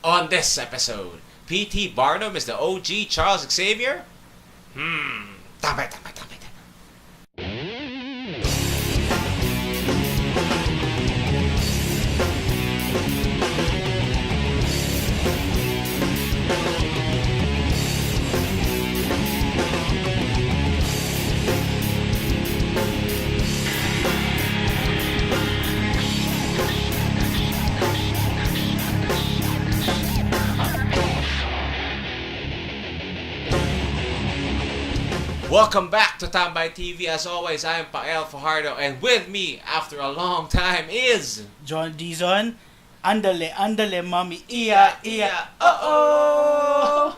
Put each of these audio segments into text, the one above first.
On this episode, P.T. Barnum is the OG Charles Xavier? Tama. Welcome back to TAMBBAAAY TV. As always, I am Pael Fajardo, and with me after a long time is John Dizon. Andale, mommy, iya, oh.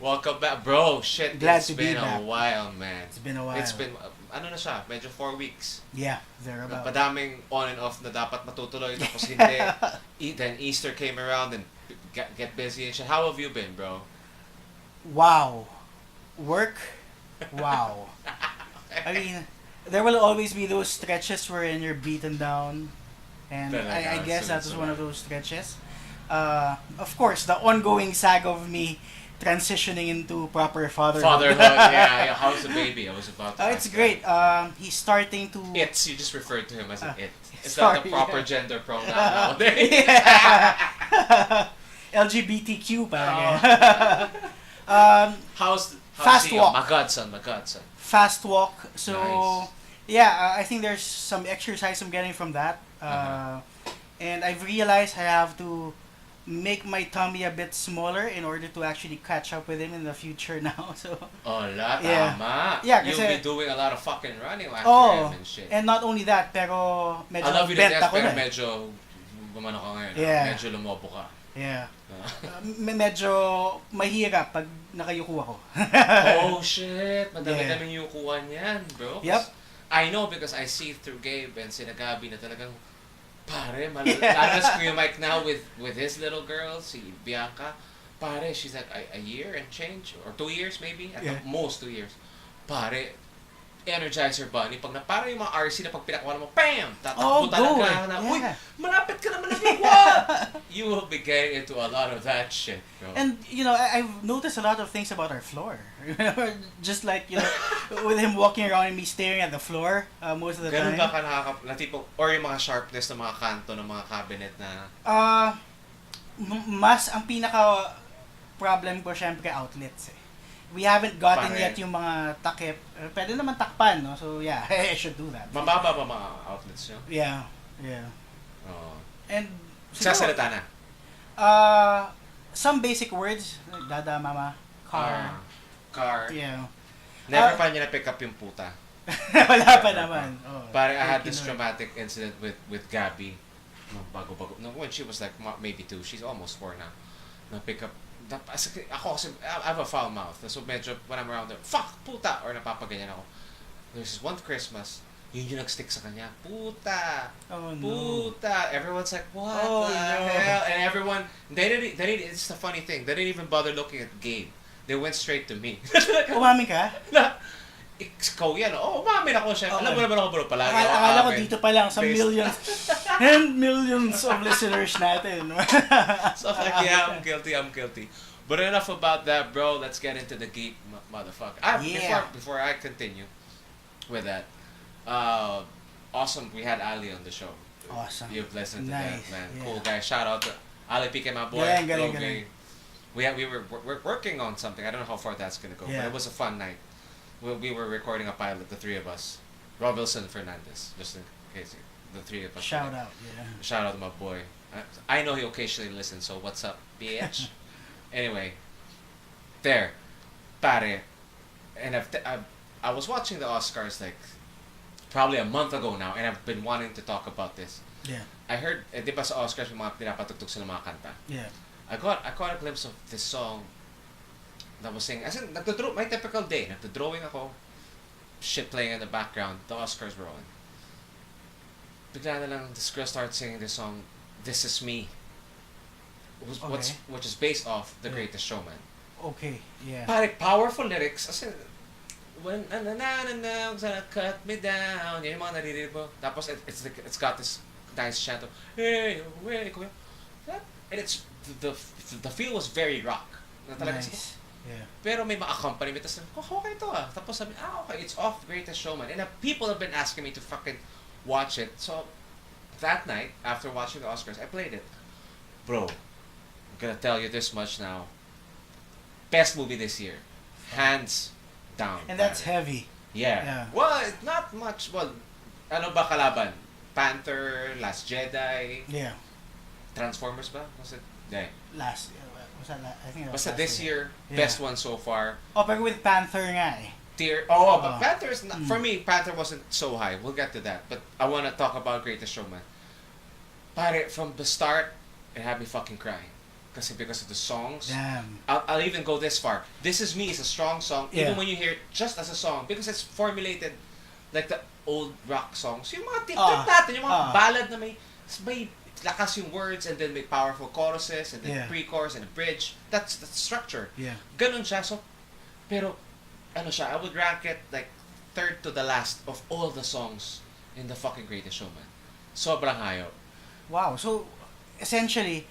Welcome back, bro. Shit, Glad it's to be been a back. while, man. It's been a while. It's been, ano na siya, medyo 4 weeks. Yeah, thereabout. Padaming on and off na dapat matutuloy, tapos hindi. Then Easter came around and get busy and shit. How have you been, bro? Wow. Work? Wow. I mean, there will always be those stretches wherein you're beaten down. And I guess that was one of those stretches. Of course, the ongoing saga of me transitioning into proper fatherhood. Yeah. How's the baby? I was about to It's ask great. He's starting to... It's, you just referred to him as an it. It's sorry, not the proper yeah. gender pronoun nowadays. Yeah. LGBTQ parang. How's Fast he? walk. My godson. Fast walk. So, Nice. yeah, I think there's some exercise I'm getting from that. And I've realized I have to make my tummy a bit smaller in order to actually catch up with him in the future now. So, Tama. Yeah, You'll kasi- be doing a lot of fucking running after oh, him and shit. and not only that, pero medyo I love you to bent death, ako pero na. medyo gumano ka ngayon. Yeah. Medyo lumobo ka. Yeah. Medyo mahirap pag nakayuko ako. Oh shit, madami-daming yukuan yan, bro. Yep. I know because I see through Gabe and sina Gabi na talagang pare, lalas ko yung mic now with his little girl, si Bianca. Pare, she's like a year and change, or 2 years maybe, at the most 2 years. Pare, Energizer Bunny, pag para yung mga RC na pag pinakawan mo, bam! Tatakbo talaga na, uy, malapit ka naman ng what? You will be getting into a lot of that shit, bro. And, you know, I've noticed a lot of things about our floor. Just like, you know, with him walking around and me staring at the floor most of the Ganun time. ba ka na tipo, or yung mga sharpness ng mga kanto ng mga cabinet na... Mas ang pinaka problem ko syempre outlets eh. We haven't gotten Pare. yet yung mga takip. Pwede naman takpan, no? So yeah, I should do that. Mababa ba mga outlets nyo? Yeah. Oo. And Sasalita na? some basic words, like dada, mama, car. Car. Yeah. Never pa niya na-pick up yung puta. Wala pa naman. Oh, Pare, I had this Pinoy. traumatic incident with Gabby. Bago. No, when she was like maybe 2, she's almost 4 now. Na-pick up. Ako kasi, I have a foul mouth. So medyo, when I'm around there, fuck, puta! Or napapaganyan ako. There's this one Christmas, yun yung nag-stick sa kanya. Puta! Oh, no. Puta! Everyone's like, what Oh, the no. hell? And everyone, they didn't, it's the funny thing, they didn't even bother looking at Gabe. They went straight to me. Umamin ka? Ikaw yan, umamin ako siya. Alam mo naman ako bro, palagi ako Akala ko amin. dito pa lang sa Based- millions and millions of listeners natin. So I'm like, yeah, I'm guilty. But enough about that, bro. Let's get into the geek motherfucker. Yeah. Before I continue with that, awesome. We had Ali on the show. Awesome. You've listened to Nice, that, man. yeah. Cool guy. Shout out to Ali PK, my boy. Galing. We were working on something. I don't know how far that's gonna go, but Yeah. it was a fun night. We were recording a pilot, the 3 of us. Rob Wilson Fernandez, just in case the 3 of us. Shout out, yeah. Shout out to my boy. I know he occasionally listens, so what's up, bitch? Anyway, there, pare, and I was watching the Oscars like probably a month ago now, and I've been wanting to talk about this. Yeah. I heard, di ba sa Oscars yung mga pinapatugtog sila mga kanta? Yeah. I caught a glimpse of this song that was saying, as in, my typical day, nagdodrawing ako, shit playing in the background, the Oscars were on. Bigla na lang, this girl starts singing this song, This Is Me, which is based off The Greatest Showman. Okay, yeah. Pare, powerful lyrics, as in, when, gonna cut me down, yan yung mga naririnig mo. Tapos, it's got this nice chant of, hey, and it's the the feel was very rock. Na talaga Nice. Yeah. pero may mga accompaniment. Tapos, okay to ah. Tapos sabi, okay, it's off Greatest Showman. And people have been asking me to fucking watch it. So, that night, after watching the Oscars, I played it. Bro, I'm gonna tell you this much now. Best movie this year. Hands down. And that's man. heavy. Yeah. Yeah. Well, not much. Well, ano ba kalaban? Panther, Last Jedi, Yeah. Transformers ba? Was it? Yeah. Was that I think that was Basta last this year, best one so far. Oh, pero with Panther nga eh. But Panther's not, for me, Panther wasn't so high. We'll get to that. But I want to talk about Greatest Showman. Pare, from the start, it had me fucking crying. Because of the songs. Damn. I'll even go this far. This Is Me is a strong song, Yeah. even when you hear it just as a song, because it's formulated like the old rock songs. Yung mga tip-tip natin, yung mga ballad na may lakas yung words, and then may powerful choruses, and then pre-chorus and a bridge. That's structure. Yeah. Ganun siya. So, pero, ano siya, I would rank it like third to the last of all the songs in the fucking Greatest Showman. Sobrang hayo. Wow. So, essentially,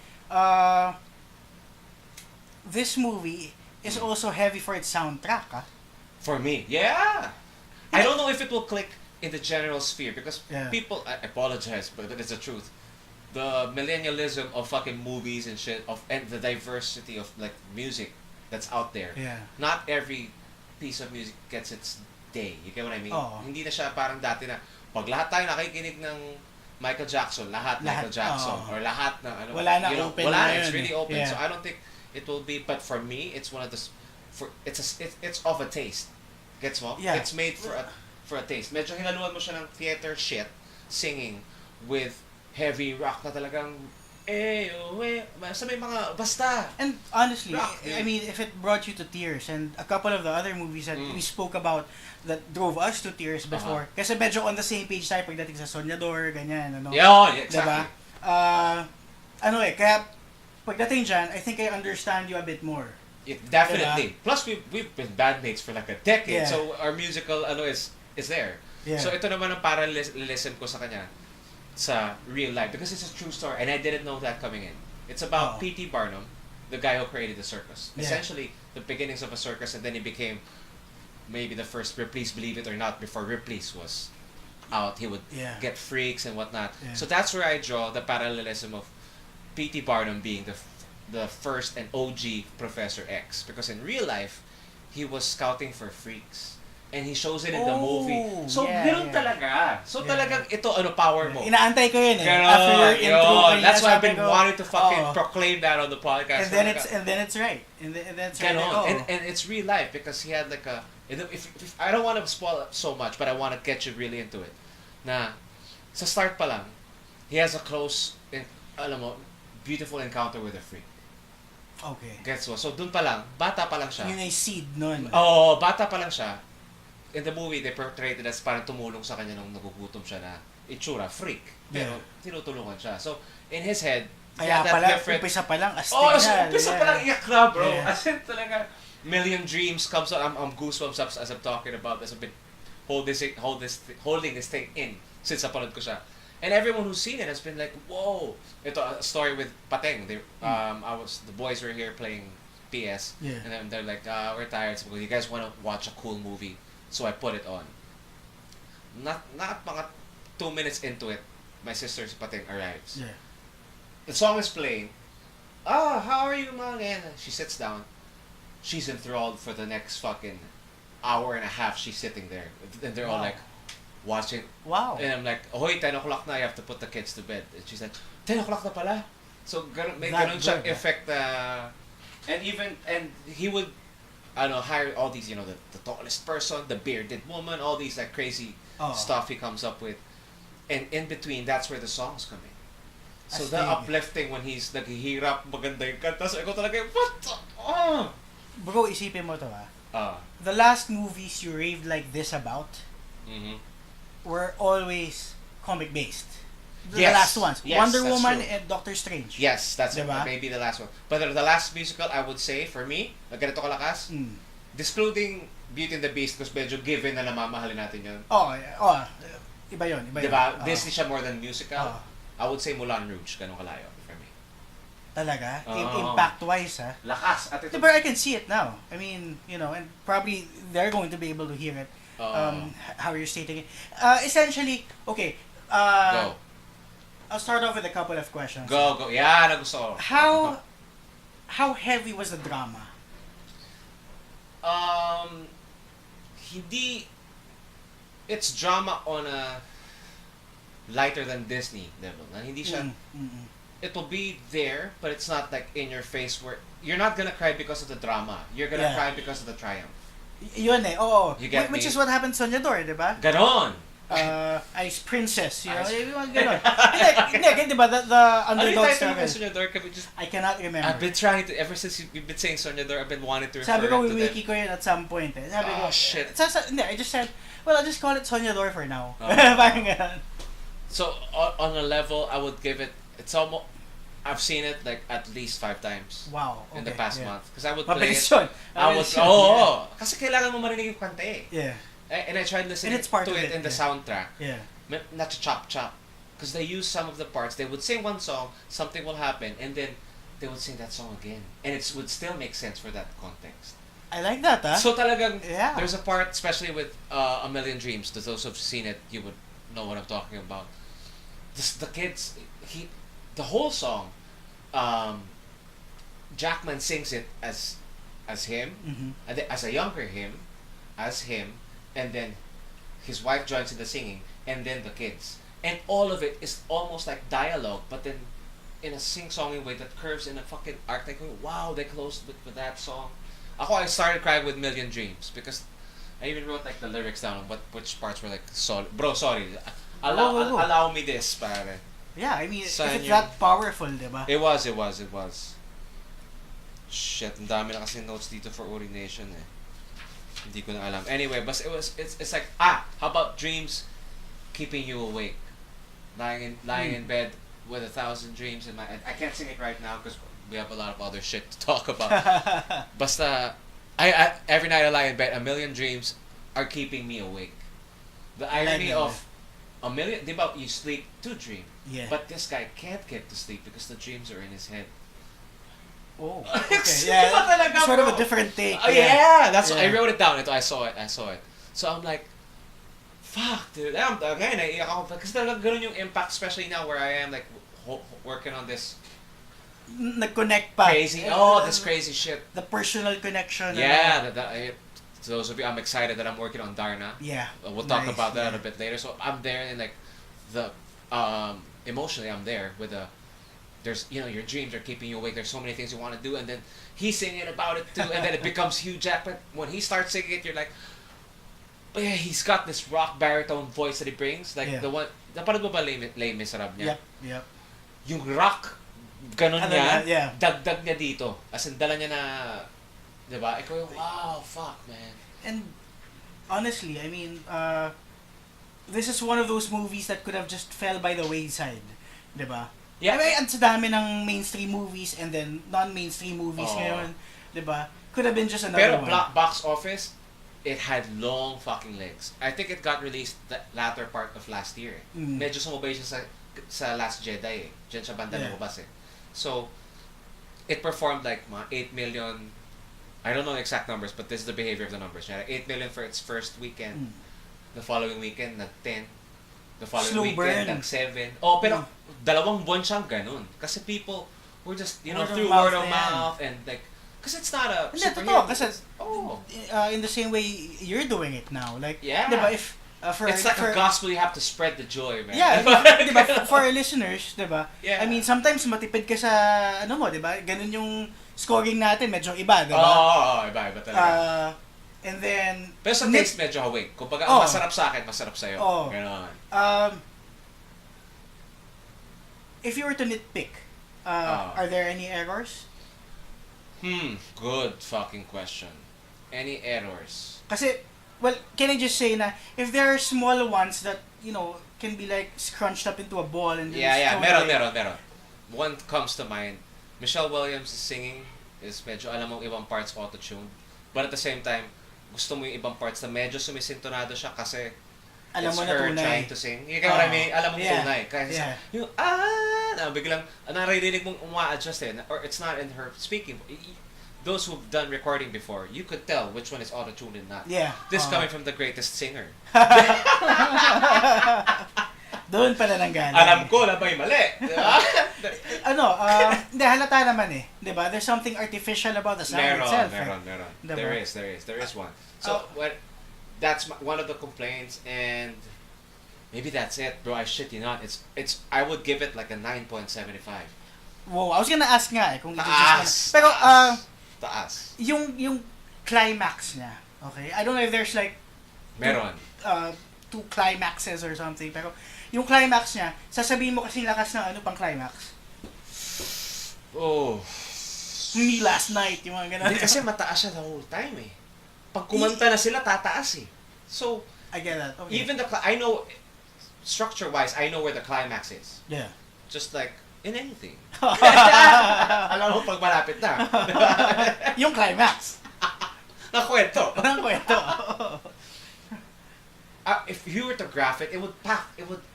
this movie is also heavy for its soundtrack, ah? For me, yeah. I don't know if it will click in the general sphere because people. I apologize, but it's the truth. The millennialism of fucking movies and shit, and the diversity of like music that's out there. Yeah. Not every piece of music gets its day. You get what I mean? Hindi na siya parang dati na pag lahat tayo nakikinig ng Michael Jackson, lahat Michael Jackson, or lahat na ano. Wala na open na it's yun really open. Yeah. So I don't think it will be. But for me, it's one of the. It's of a taste. Gets mo? Yeah. It's made for a taste. Medyo hinaluan mo siya ng theater shit, singing with heavy rock na talagang basta may mga basta. And honestly, rock, I mean, if it brought you to tears, and a couple of the other movies that we spoke about that drove us to tears before, kasi medyo on the same page tayo pagdating sa Soñador, ganyan, ano? Yeah, exactly. Diba? Kaya pagdating dyan, I think I understand you a bit more. Definitely. Diba? Plus, we've been bandmates for like a decade, Yeah. so our musical is there. Yeah. So ito naman ang parallelism ko sa kanya sa real life because it's a true story and I didn't know that coming in. It's about P.T. Barnum, the guy who created the circus. Yeah. Essentially, the beginnings of a circus, and then he became maybe the first Ripley's Believe It or Not. Before Ripley's was out, he would get freaks and whatnot. Yeah. So that's where I draw the parallelism of P.T. Barnum being the first and OG Professor X, because in real life, he was scouting for freaks. And he shows it in the movie. So, ganoon talaga. So, talagang ito, power mo. Inaantay ko yun eh. Ganon, After your intro. That's why I've been wanting to fucking proclaim that on the podcast. And then it's right. And then it's right. And it's real life because he had like a... If I don't want to spoil it so much, but I want to get you really into it. Na, sa start pa lang, he has a close, beautiful encounter with a freak. Okay. Gets mo? So, dun pa lang, bata pa lang siya. Yun ay seed nun. Bata pa lang siya. In the movie, they portrayed it as parang tumulong sa kanya nung nagugutom siya na itsura, freak. Pero tinutulungan siya. So, in his head, kaya that pala, different... umpisa pa lang, astig umpisa pa lang iyak na, bro. Yeah. As in, talaga, million dreams comes out. I'm goosebumps up as I'm talking about this. I've been holding this thing in since napanood ko siya. And everyone who's seen it has been like, whoa. Ito, a story with Pateng. The boys were here playing PS. Yeah. And then they're like, we're tired. So you guys want to watch a cool movie? So I put it on. Not mga 2 minutes into it, my sister Pateng arrives. Yeah. The song is playing. How are you, man? And she sits down. She's enthralled for the next fucking hour and a half. She's sitting there. And they're all like, watching. Wow. And I'm like, hoy, 10 o'clock na, you have to put the kids to bed. And she's like, 10 o'clock na pala? So, may ganun siyang effect. And he would, hire all these, the tallest person, the bearded woman, all these like crazy stuff he comes up with. And in between, that's where the songs come in. So the uplifting when he's naghihirap, maganda yung kanta. So ikaw talaga, what the, Bro, isipin mo to the last movies you raved like this about were always comic based. The last ones. Yes, Wonder that's Woman true. and Doctor Strange. Yes, that's diba? Maybe the last one. But the last musical, I would say, for me, na ganito kalakas, discluding Beauty and the Beast, because medyo given na namamahalin natin yun. Iba yun. Diba? Disney siya more than musical. I would say Moulin Rouge, ganun kalayo for me. Talaga? Oo. Impact-wise, ha? Lakas. At ito, But I can see it now. I mean, and probably they're going to be able to hear it. How you're stating it. Essentially, okay. go. I'll start off with a couple of questions. Go. Yan, gusto ko. How heavy was the drama? Hindi, it's drama on a lighter than Disney level. Na hindi siya, it will be there, but it's not like in your face where, you're not gonna cry because of the drama. You're gonna cry because of the triumph. Yun oo. You get Which me? is what happened sa Soñador, di ba? Ganon! Ice Princess, you know? Ice- Yung ganon. Hindi, di ba? The underdog struggle. Soñador? I cannot remember. I've been trying to, ever since you've been saying Soñador, I've been wanting to refer Sabi ko, it to them. wiki ko yun at some point. Sabi ko, shit. Hindi, I just said, well, I'll just call it Soñador for now. Parang ganon. So, on a level, I would give it, it's almost, I've seen it like at least 5 times. Wow. In the past month. Because I would play Mabilis it. yun. I would, oo. Kasi kailangan mo marinig yung kanta eh. Yeah. And I tried listening And it's part to of it in the soundtrack. Yeah. Not to chop. Because they use some of the parts. They would sing one song, something will happen, and then they would sing that song again. And it would still make sense for that context. I like that, huh? So talagang, Yeah. there's a part, especially with A Million Dreams, to those who've seen it, you would know what I'm talking about. The kids, the whole song, Jackman sings it as him, and then as a younger him, as him, and then his wife joins in the singing, and then the kids, and all of it is almost like dialogue, but then in a sing-songing way that curves in a fucking arc. Like, wow, they closed with that song. I started crying with Million Dreams because I even wrote like the lyrics down on which parts were like sorry, bro, sorry. Allow me this, pare. Yeah, I mean, Sa if it's inyo. that powerful, diba? It was. Shit, ang dami na kasi notes dito for Uri Nation eh. Hindi ko na alam. Anyway, but it's like, how about dreams keeping you awake? Lying in bed with 1,000 dreams in my head. I can't sing it right now because we have a lot of other shit to talk about. Basta, I every night I lie in bed, 1,000,000 dreams are keeping me awake. The irony of 1,000,000, di ba, you sleep to dream. Yeah. But this guy can't get to sleep because the dreams are in his head. Oh, okay. Yeah, talaga, sort of bro. a different take. Yeah, that's Yeah. I wrote it down. I saw it. So I'm like, fuck, dude. Ngayon, naiiyak ako. Kasi talaga ganun yung impact, especially now where I am, like, working on this Nag-connect pa. crazy, this crazy shit. The personal connection. Yeah, to those of you, I'm excited that I'm working on Darna. Yeah. We'll talk Nice, about that yeah. a bit later. So I'm there, and like, emotionally, I'm there with there's, your dreams are keeping you awake. There's so many things you want to do, and then he's singing about it too, and then it becomes huge. But when he starts singing it, you're like, but yeah, he's got this rock baritone voice that he brings, like the one. Napanood mo ba Les Miserables niya? Yep. Yung rock, ganun niya, Yeah. dagdag niya dito. As in, dala niya na, di ba? Ikaw yung, wow, fuck, man. And honestly, I mean, this is one of those movies that could have just fell by the wayside, di ba? Yeah. I mean, ang sa dami ng mainstream movies and then non-mainstream movies ngayon, di ba? Could have been just another Pero one. box office, it had long fucking legs. I think it got released the latter part of last year. Medyo sumabay siya sa Last Jedi eh. Diyan siya banda lumabas eh. So, it performed like mga 8 million, I don't know the exact numbers, but this is the behavior of the numbers. 8 million for its first weekend. The following weekend, nag-10. The following Slow weekend, burn. nag-7. Oh, pero 2 buwan siyang ganun. Kasi people were just, Word of through mouth word of na yan. mouth and like, kasi it's not a Hindi, superhero. totoo. Kasi in the same way you're doing it now. Like, Yeah. di ba, if it's like a gospel, you have to spread the joy, man. Yeah, di ba, for our listeners, di ba? Yeah. I mean, sometimes matipid ka sa, di ba? Ganun yung scoring natin, medyo iba, di ba? Oo, iba talaga. And then... Pero sa taste, medyo hawig. Kung baga, ang masarap sa akin, masarap sa'yo. Ganon. If you were to nitpick, are there any errors? Good fucking question. Any errors? Kasi, well, can I just say na, if there are small ones that, can be like scrunched up into a ball and then Meron. One comes to mind. Michelle Williams' singing is medyo, alam mo, ibang parts auto-tuned. But at the same time, gusto mo yung ibang parts na medyo sumisintonado siya kasi alam it's mo na her tunay. trying to sing. You get what I mean? Alam mo tunay. Kasi yung, na, biglang, naririnig mong uma-adjust or it's not in her speaking. Those who've done recording before, you could tell which one is auto-tuned and not. Yeah. This coming from the greatest singer. Doon pala nanggaling. Alam ko na may mali. Diba? Hindi, halata naman eh. Diba? There's something artificial about the sound itself. Meron. Diba? There is one. So, that's one of the complaints, and maybe that's it, bro. I shit you not. I would give it like a 9.75. Wow, I was gonna ask nga eh kung taas, pero taas. Yung climax niya. Okay? I don't know if there's like Meron. Two climaxes or something, pero yung climax niya, sasabihin mo kasi lakas ng ano pang climax. Oh. Me last night, yung mga ganun. Hindi kasi mataas siya the whole time eh. Pag kumanta na sila, tataas eh. So, I get that. Okay. even I know, structure-wise, I know where the climax is. Yeah. Just like, in anything. Alam mo pag malapit na. Yung climax. Nakwento. Ang kwento. If you were to graph it would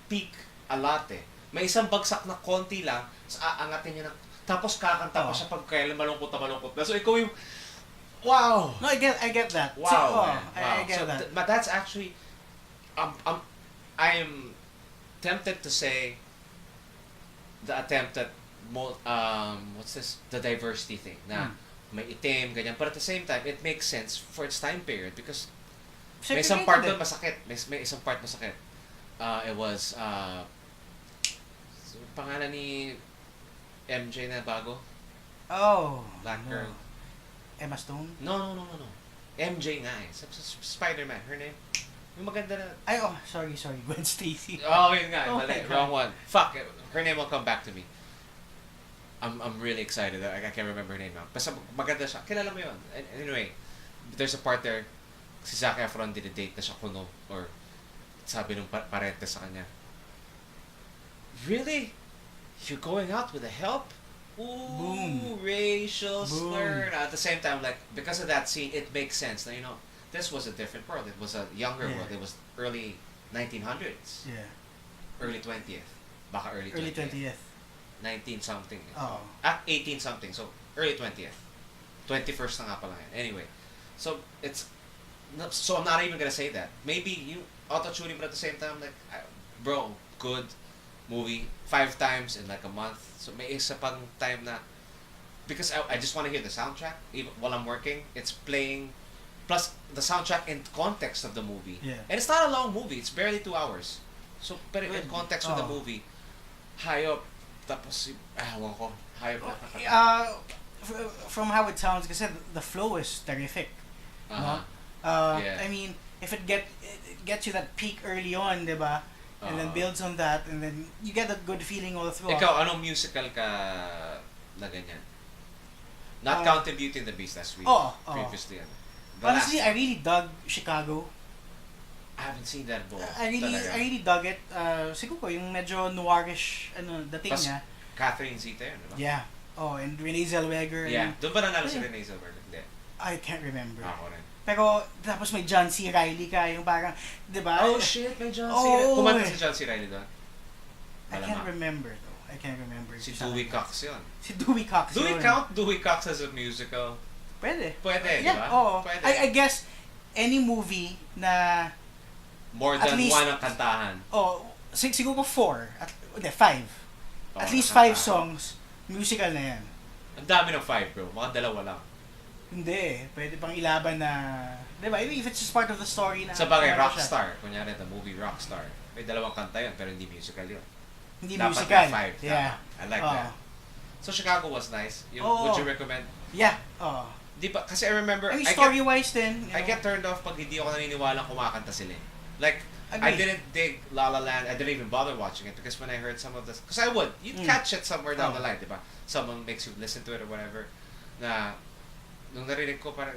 peak a lot eh. May isang bagsak na konti lang, aangatin niya na, tapos kakanta pa siya pag kailan malungkot na. So ikaw yung, wow! No, I get that. Wow, so, man. Wow. I get that. But that's actually, I am tempted to say, the attempt at, the diversity thing, na may itim, ganyan. But at the same time, it makes sense for its time period because may isang part doon masakit. May isang part masakit. It was, pangalan ni MJ na bago? Oh. Black girl. Emma Stone? No. MJ nga eh. Spider-Man. Her name? Yung maganda na... Ay, sorry. Gwen Stacy. Oh, yun nga. Oh Mali. Wrong one. Fuck. Her name will come back to me. I'm really excited. I can't remember her name now. Basta maganda siya. Kilala mo yun. Anyway, there's a part there, si Zac Efron dinidate na siya kuno. Or sabi nung parente sa kanya, really? You're going out with a help? Ooh, boom. Racial slur. At the same time, like, because of that scene, it makes sense. Now, you know, this was a different world. It was a younger world. It was early 1900s. Yeah. Early 20th. Baka early 20th. Early 20th. 19-something. Oh. 18-something. So, early 20th. 21st na nga pala yan. Anyway. So, so I'm not even gonna say that. Maybe you auto-tuning, but at the same time, like, bro, good movie. 5 times in like a month. So may isa pang time na, because I just want to hear the soundtrack even while I'm working. It's playing, plus the soundtrack in context of the movie. Yeah. And it's not a long movie. It's barely 2 hours. So pero in context of the movie, hayop, tapos ewan ko, hayop na. From how it sounds, kasi the flow is terrific. No? Yeah. I mean, if it gets you that peak early on, diba? And then builds on that, and then you get that good feeling all through. Ikaw, anong musical ka na ganyan? Not counting Beauty and the Beast, as we previously. Honestly, I really dug Chicago. I haven't seen that both. I really dug it. Siguro yung medyo noirish dating niya. Catherine Zeta yun, diba? Yeah. Oh, and Renee Zellweger. Yeah. Doon ba nanalo si Renee Zellweger? Hindi. I can't remember. Ako rin. Pero tapos may John C. Reilly ka, yung parang, di ba? Oh shit, may John C. Reilly. Kumanta si John C. Reilly doon? I can't remember though. I can't remember. Si Dewey Cox yun. Si Dewey Cox Do we count Dewey Cox as a musical? Pwede. Pwede, di ba? Oo. Pwede. I guess, any movie na... More than least, one ang kantahan. Oh, siguro 4. Hindi, 5. At least 5 songs, musical na yan. Ang dami ng 5 bro. Mga 2 lang. Hindi, pwede pang ilaban na, di ba? If it's just part of the story na... Sa bagay, Rockstar. Kunyari, the movie Rockstar. May 2 kanta yun, pero hindi musical yun. Hindi dapat musical. 5. Yeah. I like that. So, Chicago was nice. Would you recommend? Yeah. Di ba? Kasi I remember... I mean, story-wise din. I get turned off pag hindi ako naniniwalang kumakanta sila. Like, I didn't dig La La Land. I didn't even bother watching it because when I heard some of this... Because I would. You'd catch it somewhere down the line, di ba? Someone makes you listen to it or whatever. Na... Nung narinig ko, parang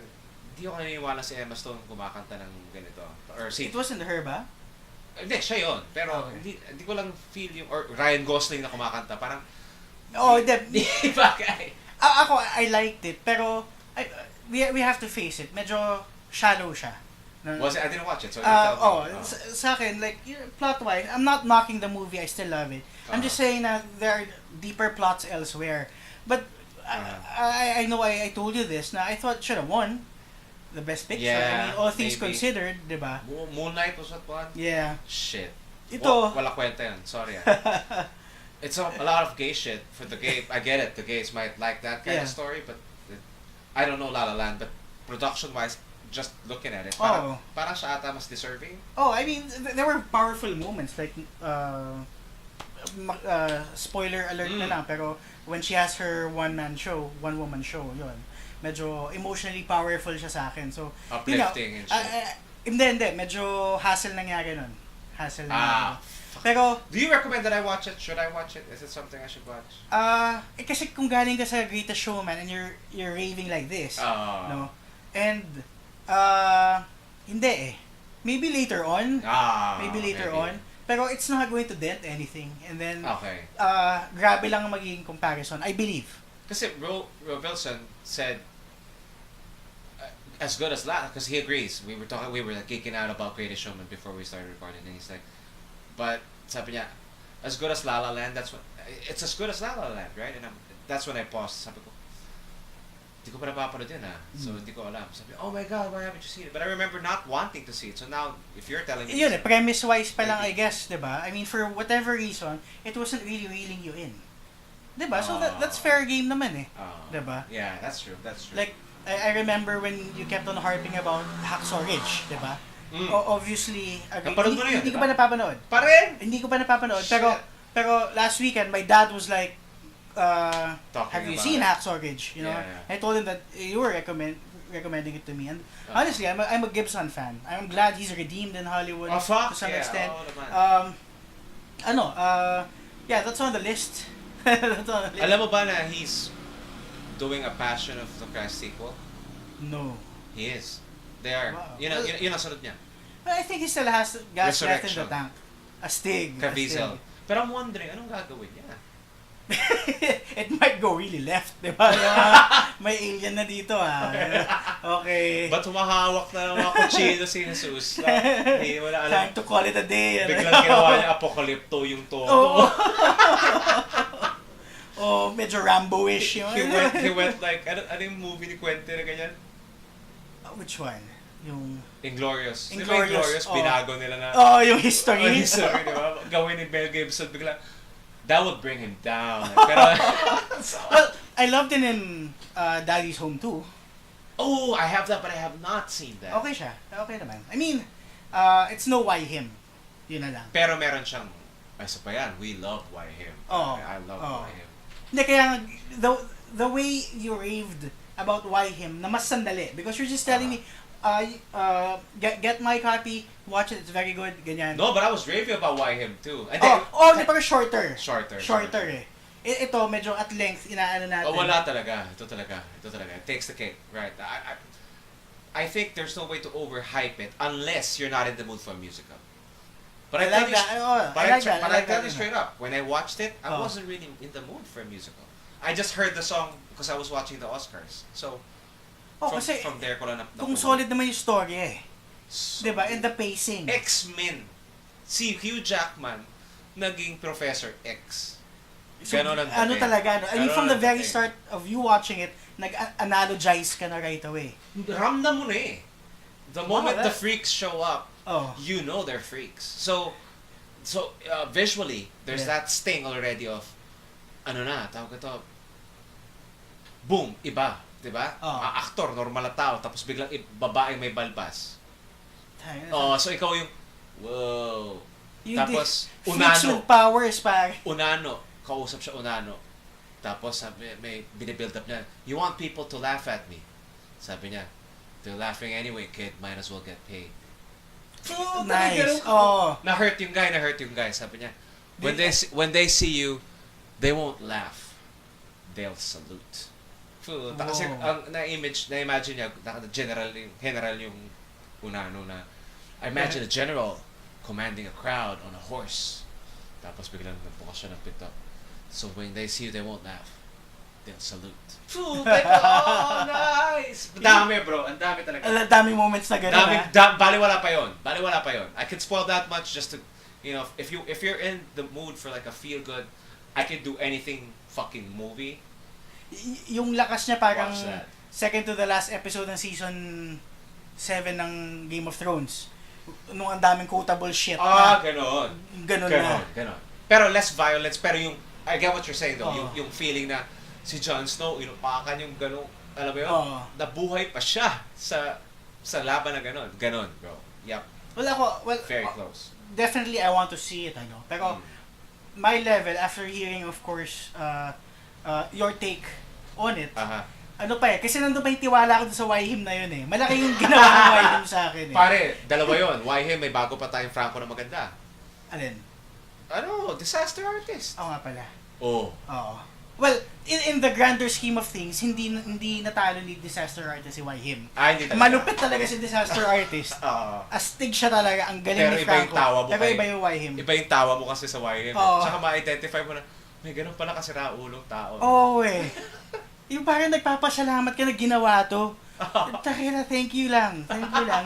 hindi ako naniniwala si Emma Stone kumakanta ng ganito. Or It wasn't her ba? Hindi, siya yun. Pero hindi ko lang feel yung... Or Ryan Gosling na kumakanta. Parang... Di ba? Ako, I liked it. Pero, we have to face it. Medyo shallow siya. Was it? I didn't watch it, so you tell me. Sa akin, like, plot-wise, I'm not knocking the movie, I still love it. I'm just saying that there are deeper plots elsewhere. But, I know I told you this, na I thought it should have won the best picture. Yeah, I mean, all things maybe. considered, di ba? Moon Knight was what won? Yeah. Shit. Ito. Wala kwenta yun. Sorry. It's a lot of gay shit for the gay. I get it. The gays might like that kind of story, but I don't know La La Land. But production-wise, just looking at it, parang siya ata mas deserving. Oh, I mean, there were powerful moments. Like, spoiler alert na lang, pero when she has her one-woman show, yun. Medyo emotionally powerful siya sa akin. So, uplifting and shit. Hindi. Medyo hassle nangyari nun. Pero, do you recommend that I watch it? Should I watch it? Is it something I should watch? Kasi kung galing ka sa Greatest Showman and you're raving like this, no? And, hindi eh. Maybe later on. Maybe later on. Pero it's not going to dent anything. And then, grabe lang ang magiging comparison, I believe. Kasi Ro Wilson said, as good as last, because he agrees. We were like geeking out about Greatest Showman before we started recording, and he's like, but sabi niya, as good as La La Land, it's as good as La La Land, right? And that's when I paused. Sabi ko, hindi ko pa napapanood yun so hindi ko alam. Sabi, oh my God, why haven't you seen it? But I remember not wanting to see it. So now, if you're telling me, yun premise-wise pa lang, I guess, diba? I mean, for whatever reason, it wasn't really reeling you in. Diba? So that's fair game naman eh. Diba? Yeah, that's true. Like, I remember when you kept on harping about Hacksaw Ridge, diba? Obviously, hindi ko pa napapanood. Pa rin? Hindi ko pa napapanood. Pero last weekend, my dad was like, have you seen Hacksaw Ridge? You know? Yeah. I told him that you were recommending it to me. And honestly, I'm a Gibson fan. I'm glad he's redeemed in Hollywood to some extent. Yeah, that's on the list. Alam mo ba na he's doing a Passion of the Christ sequel? No. He is. They are. Wow. Yun ang sunod niya. I think he still has gas left in the tank. A stig. Caviezel. Pero I'm wondering, anong gagawin niya? It might go really left, di ba? May alien na dito Okay. Ba't humahawak na ng mga kutsino si Jesus? Wala alam. Time to call it a day. Biglang ginawa niya apocalypto yung todo. Medyo Rambo-ish yun. He went like, ano yung movie ni Quentin na ganyan? Which one? Yung Inglorious. Inglorious, binago nila na. Yung history. History, di ba? Gawin ni Mel Gibson, bigla. That would bring him down. Pero, well, I loved him in Daddy's Home too. Oh, I have that, but I have not seen that. Okay siya. Okay naman. I mean, it's no why him. Yun na lang. Pero meron siyang, isa pa yan, we love why him. I love why him. Hindi, kaya the way you raved about why him, na mas sandali. Because you're just telling me, get my copy, watch it, it's very good, ganyan. No, but I was raving about why him too. Pero shorter. Shorter eh. Ito, medyo at length, inaano natin. Wala talaga. Ito talaga. It takes the cake, right? I think there's no way to overhype it unless you're not in the mood for a musical. But I tell you straight up, when I watched it, I wasn't really in the mood for a musical. I just heard the song because I was watching the Oscars. So, from there ko lang kung solid naman yung story eh. Diba? And the pacing. X-Men. Si Hugh Jackman, naging Professor X. So, talaga, I mean, from the very start of you watching it, nag-analogize ka na right away. Ramdam mo na eh. The moment the freaks show up, you know they're freaks. So visually, there's that sting already of, tawag ito, boom, iba, diba? Aktor, normal na tao, tapos biglang babaeng may balbas. So ikaw yung, whoa. Tapos, Unano. Powers, pare. Unano, kausap siya Unano. Tapos may binibuild up niya, you want people to laugh at me. Sabi niya, they're laughing anyway, kid, might as well get paid. Nice. Na-hurt yung guy, sabi niya. When they see you, they won't laugh. They'll salute. Kasi na-imagine niya, general yung Unano na, I imagine a general commanding a crowd on a horse. Tapos biglang nagbukas siya ng pito. So when they see you, they won't laugh. They'll salute. Nice! It's dami, bro. Ang dami talaga. Ang dami moments na gano'n. Baliwala pa yon. Baliwala pa yon. I can spoil that much just to, you know, if you're in the mood for like a feel good, I can do anything fucking movie. Yung lakas niya parang Watch that. second to the last episode ng season 7 ng Game of Thrones. Nung ang daming quotable shit na. Ganon. Ganon na. Ganon. Pero less violence, pero yung, I get what you're saying though, Oh. yung feeling na si Jon Snow, inupakan yung ganon, alam mo yun, Oh. nabuhay pa siya sa laban na ganon. Ganon, bro. Yep. Very Very close. definitely I want to see it, Pero my level, after hearing of course your take on it, ano pa kasi nandun pa yung tiwala ko sa Yhim na yun Malaki yung ginawa ng Yhim sa akin Pare, dalawa yun. Yhim, may bago pa tayong Franco na maganda. Alin? Disaster artist. Oo nga pala. Oo. Well, in the grander scheme of things, hindi natalo ni Disaster Artist si Yhim. Hindi talaga. Malupit talaga si Disaster Artist. Astig siya talaga, ang galing ni Franco. Pero iba yung Yhim. Iba yung tawa mo kasi sa Yhim. Tsaka ma-identify mo na, may ganun pala kasi raulong tao. Yung parang nagpapasalamat ka na ginawa to. Takina, thank you lang,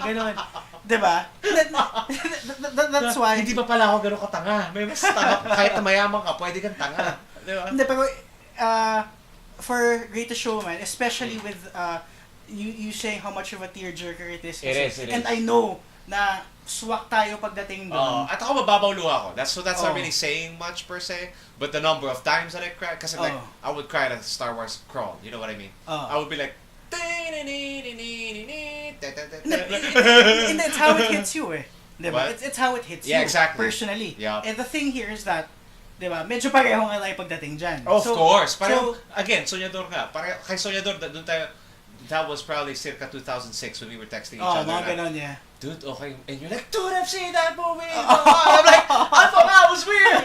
ganun. Diba? That's why. Hindi pa pala ako ganun katanga. May mas tanga. Kahit na mayaman ka, pwede kang tanga. Diba? Hindi, pero for Greatest Showman, especially with you saying how much of a tearjerker it is. It is. And I know na swak tayo pagdating doon. At ako mababaw luha ko. That's not really saying much per se, but the number of times that I cried, kasi like, I would cry at Star Wars crawl, you know what I mean? I would be like, and it's how it hits you Diba? It's how it hits you exactly. Personally. Yeah. And the thing here is that, diba, medyo pareho nga tayo pagdating dyan. Of course. Again, Soñador nga. Kay Soñador, doon tayo, that was probably circa 2006 when we were texting each other. Mga ganon, yeah. Dude, okay. And you're like, dude, I've seen that movie. I'm like, I thought that was weird.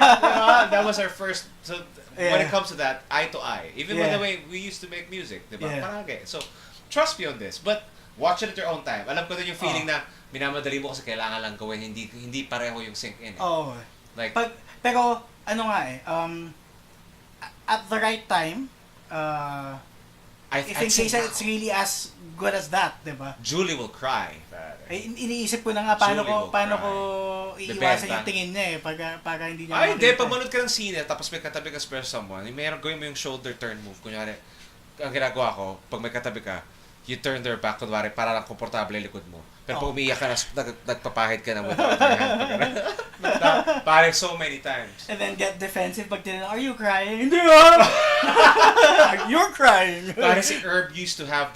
That was our first, so when it comes to that, eye to eye. Even by the way we used to make music, diba? Parang so, trust me on this. But watch it at your own time. Alam ko din yung feeling na minamadali mo kasi kailangan lang gawin, hindi pareho yung sync in. Like, pero, ano nga at the right time, if in case it's really as good as that, diba? Julie will cry. Iniisip ko na nga paano ko iiwasan yung tingin niya para hindi niya hindi, pag manood ka ng scene tapos may katabi ka spare someone, gawin mo yung shoulder turn move. Kunyari, ang ginagawa ko, pag may katabi ka, you turn their back, kunwari, para lang komportable yung likod mo. Pero pag umiiyak ka na, nagpapahid ka na with your hand. Parang so many times. And then get defensive pag tinanong, are you crying? Hindi You're crying. Parang si Herb used to have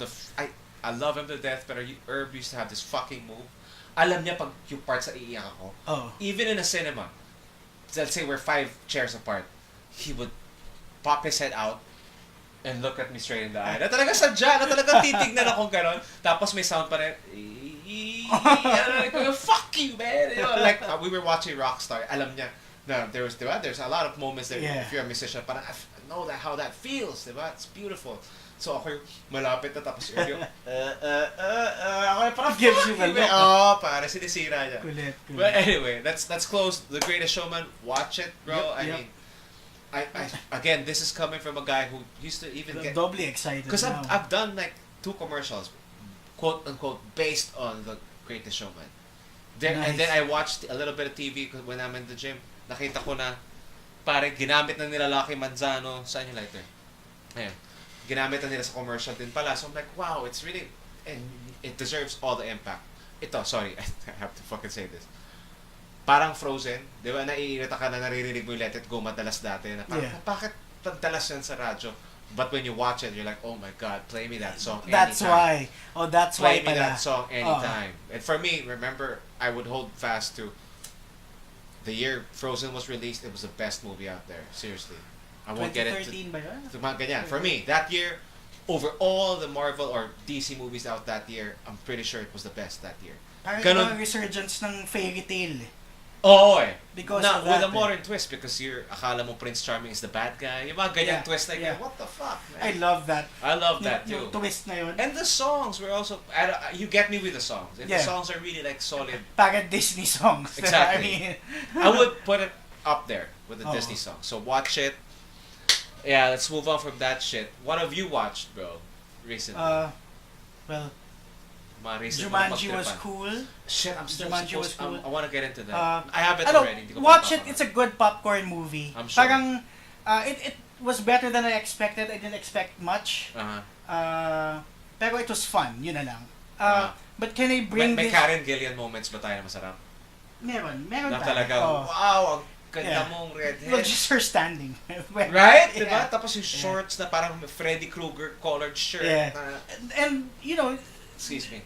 I love him to death, pero Herb used to have this fucking move. Alam niya pag yung parts na iiyak ako. Even in a cinema, let's say we're 5 chairs apart, he would pop his head out and look at me straight in the eye. Na talaga sadya, na talaga titignan akong gano'n. Tapos may sound pa rin, fuck you, man! You know, like, we were watching Rockstar, alam niya na there's a lot of moments there, if you're a musician, parang I know how that feels, diba? It's beautiful. So ako yung malapit na tapos yung ako yung parang gives you the look. Para sinisira niya. Kulit. But anyway, that's close. The Greatest Showman, watch it, bro. I mean, I again, this is coming from a guy who used to even get doubly excited. Because I've done like 2 commercials, quote unquote, based on the Greatest Showman. And then I watched a little bit of TV when I'm in the gym. Nakita ko na parang ginamit na nila Lucky Manzano. Saan yung lighter? Ayan. Ginamit na nila sa commercial din pala. So I'm like, wow, it's really, and it deserves all the impact. Ito, sorry, I have to fucking say this. Parang Frozen, di ba, naiirita ka na naririnig mo yung Let It Go madalas dati, na parang, bakit pagdalas yan sa radyo? But when you watch it, you're like, oh my God, play me that song anytime. That's why. That's why play me that song anytime. And for me, remember, I would hold fast to the year Frozen was released, it was the best movie out there. Seriously. I won't get it. 2013 ba yun? Ganyan. For me, that year, over all the Marvel or DC movies out that year, I'm pretty sure it was the best that year. Parang yung resurgence ng fairy tale. Oo eh. Because now, of that, with a modern twist, because akala mo Prince Charming is the bad guy. Yung mga ganyan twist like, what the fuck, man? I love that. I love that too. Yung twist na yun. And the songs were also, you get me with the songs. If the songs are really like solid. Parang Disney songs. Exactly. I would put it up there with the Disney songs. So watch it. Yeah, let's move on from that shit. What have you watched, bro, recently? Well, Jumanji Jumanji was cool. Shit, I'm still Jumanji was supposed cool. I want to get into that. I have it Ano, already. Hindi ko watch pa it. It's a good popcorn movie. I'm sure. Parang, it was better than I expected. I didn't expect much. Pero it was fun. Yun na lang. But can I bring may this... Karen Gillian moments ba tayo na masarap? Meron Na tayo. talaga, wow, ang ganda mong redhead. Well, just her standing. Right? Yeah. Diba? Tapos yung shorts na parang Freddy Krueger collared shirt. Yeah. Na, and, you know, excuse me.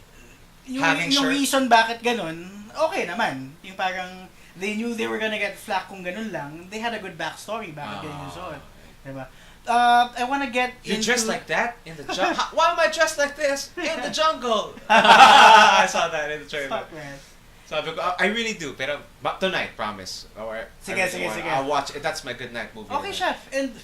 yung reason bakit ganun, okay naman. Yung parang, they knew they were gonna get flack kung ganun lang. They had a good backstory bakit ganun yung suot. Diba? I wanna get You're into... dressed like that? In the jungle? Why am I dressed like this? In the jungle! I saw that in the trailer. Fuck, man. Sabi ko, I really do, pero tonight, promise. Or Sige. I'll watch it. That's my good night movie. Okay, chef. And,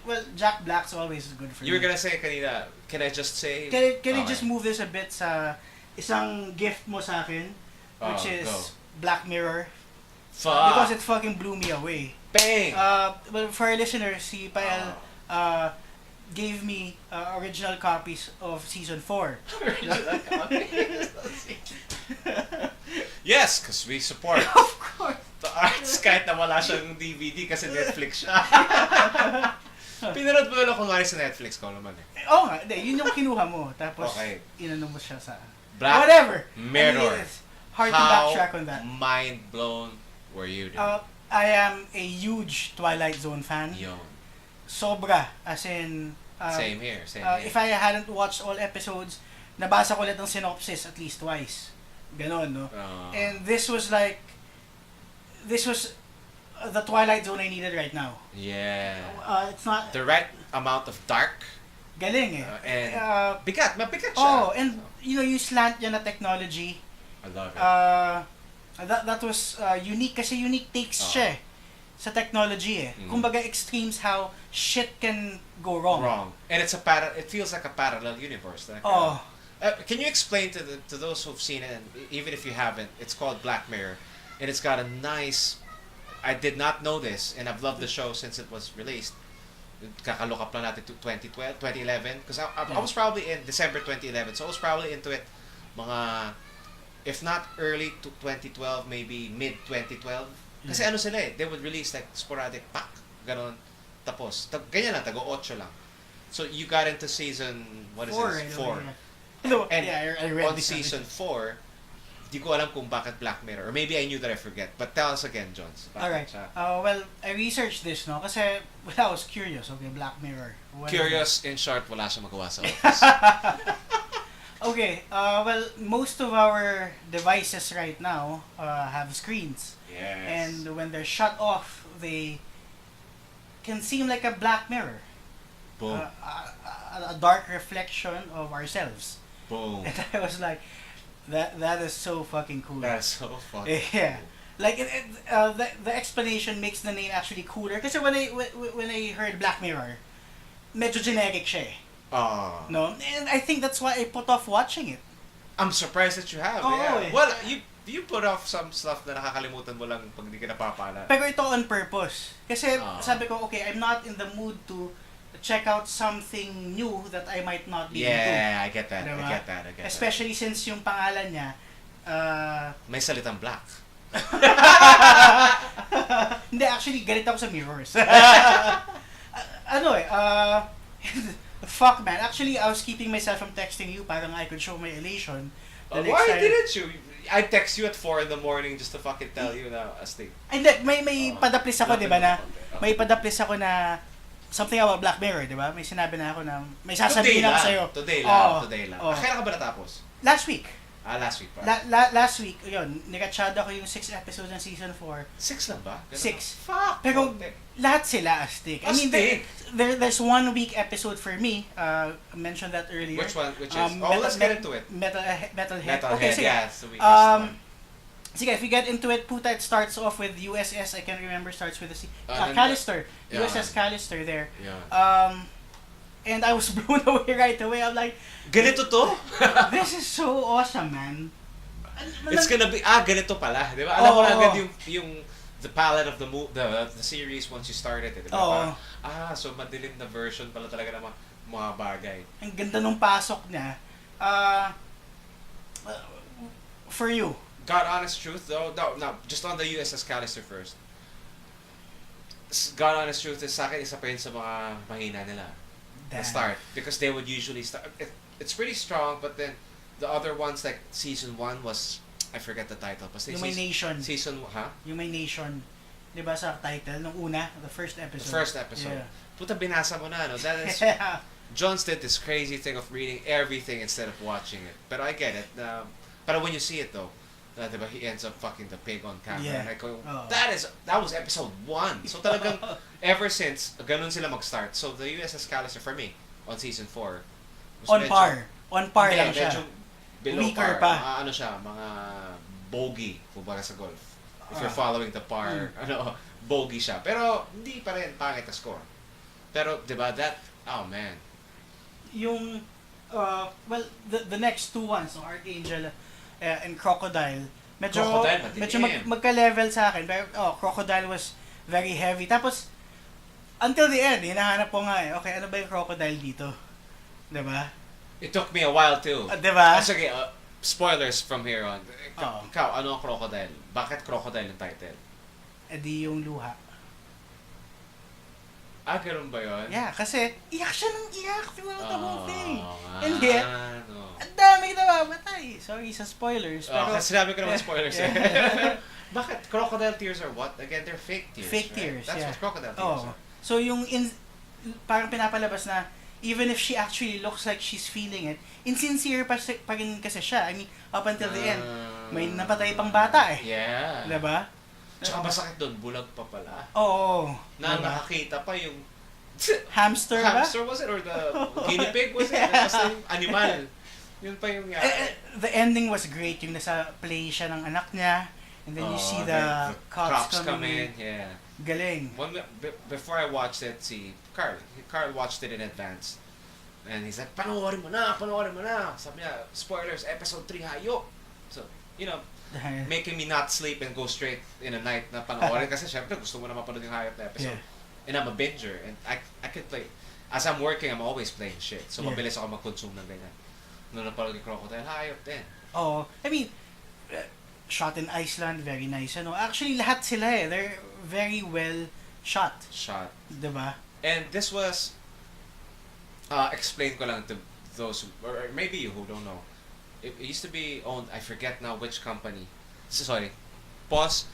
well, Jack Black's always good for you were me. gonna say kanina, can I just say... Can I just move this a bit sa isang gift mo sa akin, which is go. Black Mirror. Fuck! Because it fucking blew me away. Bang! Well, for our listeners, si Pael gave me original copies of season 4. Original copies? Yes, because we support Of course. the arts kahit na wala siyang DVD kasi Netflix siya. Pinanood mo lang kunwari sa Netflix ko naman eh. Oo nga, yun yung kinuha mo. Tapos, Okay. inano mo siya sa... Black Whatever. Mirror. I mean, it's hard to backtrack on that. Mind blown were you, dude? I am a huge Twilight Zone fan. Yun. Sobra. As in... Same here, same here. If I hadn't watched all episodes, nabasa ko ulit ng synopsis at least twice. Ganon, no? And this was the Twilight Zone I needed right now. Yeah. It's not... The right amount of dark. Galing eh. And bigat, mabigat siya. Oh, and you know, yung slant niya na technology. I love it. That was unique kasi unique takes siya eh, sa technology eh. Kumbaga extremes how shit can go wrong. And it feels like a parallel universe. Like, can you explain to those who've seen it, and even if you haven't, it's called Black Mirror, and it's got a nice... I did not know this, and I've loved the show since it was released. Kakalook up lang natin to 2012, 2011, because I was probably in December 2011, so I was probably into it mga, if not early to 2012, maybe mid 2012. Kasi ano sila eh, they would release like sporadic, pak, ganon, tapos, ganyan lang, tago-8 lang. So you got into season, what is it? 4. No, And I read on season 4, di ko alam kung bakit Black Mirror. Or maybe I knew that I forget. But tell us again, Jones. Alright. Well, I researched this, no? Kasi, I was curious. Okay, Black Mirror. Curious, in short, wala siya magawa sa office. Okay, well, most of our devices right now have screens. Yes. And when they're shut off, they can seem like a black mirror. Boom. A dark reflection of ourselves. Boom. And I was like, that is so fucking cool. That's so fucking yeah. cool. Like the explanation makes the name actually cooler. Kasi when I heard Black Mirror, medyo generic siya eh. No, and I think that's why I put off watching it. I'm surprised that you have. Eh. Well, you put off some stuff na nakakalimutan mo lang pag di ka napapala. Pero ito on purpose. Kasi sabi ko, okay, I'm not in the mood to check out something new that I might not be into. Yeah, I get that. Diba? I get that. Especially since yung pangalan niya, may salitang black. Hindi, actually, galit ako sa mirrors. Fuck, man. Actually, I was keeping myself from texting you parang I could show my elation. Why didn't you? I text you at 4 in the morning just to fucking tell you na astig. Hindi, may padaplis ako, di ba na? May padaplis ako na something about Black Mirror, di ba? May sinabi na ako na may sasabihin ako sa'yo. Today lang. Kailan ka ba natapos? Last week. Last week pa. Last week, yun, nikatsada ko yung 6 episodes ng season 4. 6 lang ba? 6. Fuck! Pero lahat sila astig. I mean, there's 1 week episode for me. I mentioned that earlier. Which one? Which is? Let's get into it. Metalhead. Okay, sige. Yeah, it's the weakest one. Sige, if we get into it, puta, it starts off with USS, I can't remember, starts with Callister. Yeah. USS Callister there. Yeah. And I was blown away right away. I'm like, ganito to? This is so awesome, man. It's gonna be, ganito pala. Di ba? Alam mo na agad yung the palette of the series once you start it. Di ba? So madilim na version pala talaga ng mga bagay. Ang ganda nung pasok niya. Uh, for you. God honest truth though, no, just on the USS Callister first. God honest truth is sa akin isa pa yun sa mga mahina nila. The start. Because they would usually start, it's pretty strong, but then the other ones like season 1 was, I forget the title. Basta Yung may nation. Season, Yung may nation. Diba sa title, nung una, the first episode. The first episode. Yeah. Puta, binasa mo na, no? That is, Jones did this crazy thing of reading everything instead of watching it. But I get it. But when you see it though, diba, he ends up fucking the pig on camera. Yeah. And I go, that was episode 1. So talagang, ever since, ganun sila mag-start. So the USS Callister for me, on season 4, on par. On par lang siya. Medyo below Weaker par. pa. Ano siya, mga bogey, kumbaga sa golf. If you're following the par, bogey siya. Pero, hindi pa rin pangit na score. Pero, diba, oh man. Yung, well, the next two ones, so Archangel and Crocodile, medyo magka-level sa akin. Pero, Crocodile was very heavy. Tapos, until the end, hinahanap ko nga okay, ano ba yung Crocodile dito? Diba? It took me a while too. Diba? Sige, spoilers from here on. Ikaw, ano ang Crocodile? Bakit Crocodile yung title? Di yung luha. Ganun ba yun? Yeah, kasi iyak siya ng iyak throughout the whole thing. And yet, ang dami namamatay. Sorry sa spoilers. Pero, kasi sinabi ko naman spoilers Bakit? Crocodile tears are what? Again, they're fake tears, fake right? tears, That's what crocodile tears are. So yung parang pinapalabas na even if she actually looks like she's feeling it, insincere pa rin kasi siya. I mean, up until the end, may napatay pang bata Yeah. Diba? Tsaka masakit doon, bulag pa pala. Oo. Na nakakita pa yung hamster ba? Hamster was it? Or the guinea pig was it? Basta yung animal. Yun pa yung the ending was great. Yung nasa play siya ng anak niya. And then you see the cops come in. Yeah. Galing. Before I watched it, Carl watched it in advance. And he's like, panoorin mo na. Sabi niya, spoilers, episode 3, hayop. So, you know, making me not sleep and go straight in a night na panoorin. Kasi syempre, gusto mo na mapanood yung hayop na episode. Yeah. And I'm a binger. And I could play. As I'm working, I'm always playing shit. So, mabilis ako mag-consume ng ganyan. Nung napanood yung Crocodile, hayop din. Oh, I mean, shot in Iceland, very nice. Actually, lahat sila they're very well shot. Diba? And this was, explain ko lang to those, or maybe you who don't know. It used to be owned, I forget now which company. Sorry. Pause.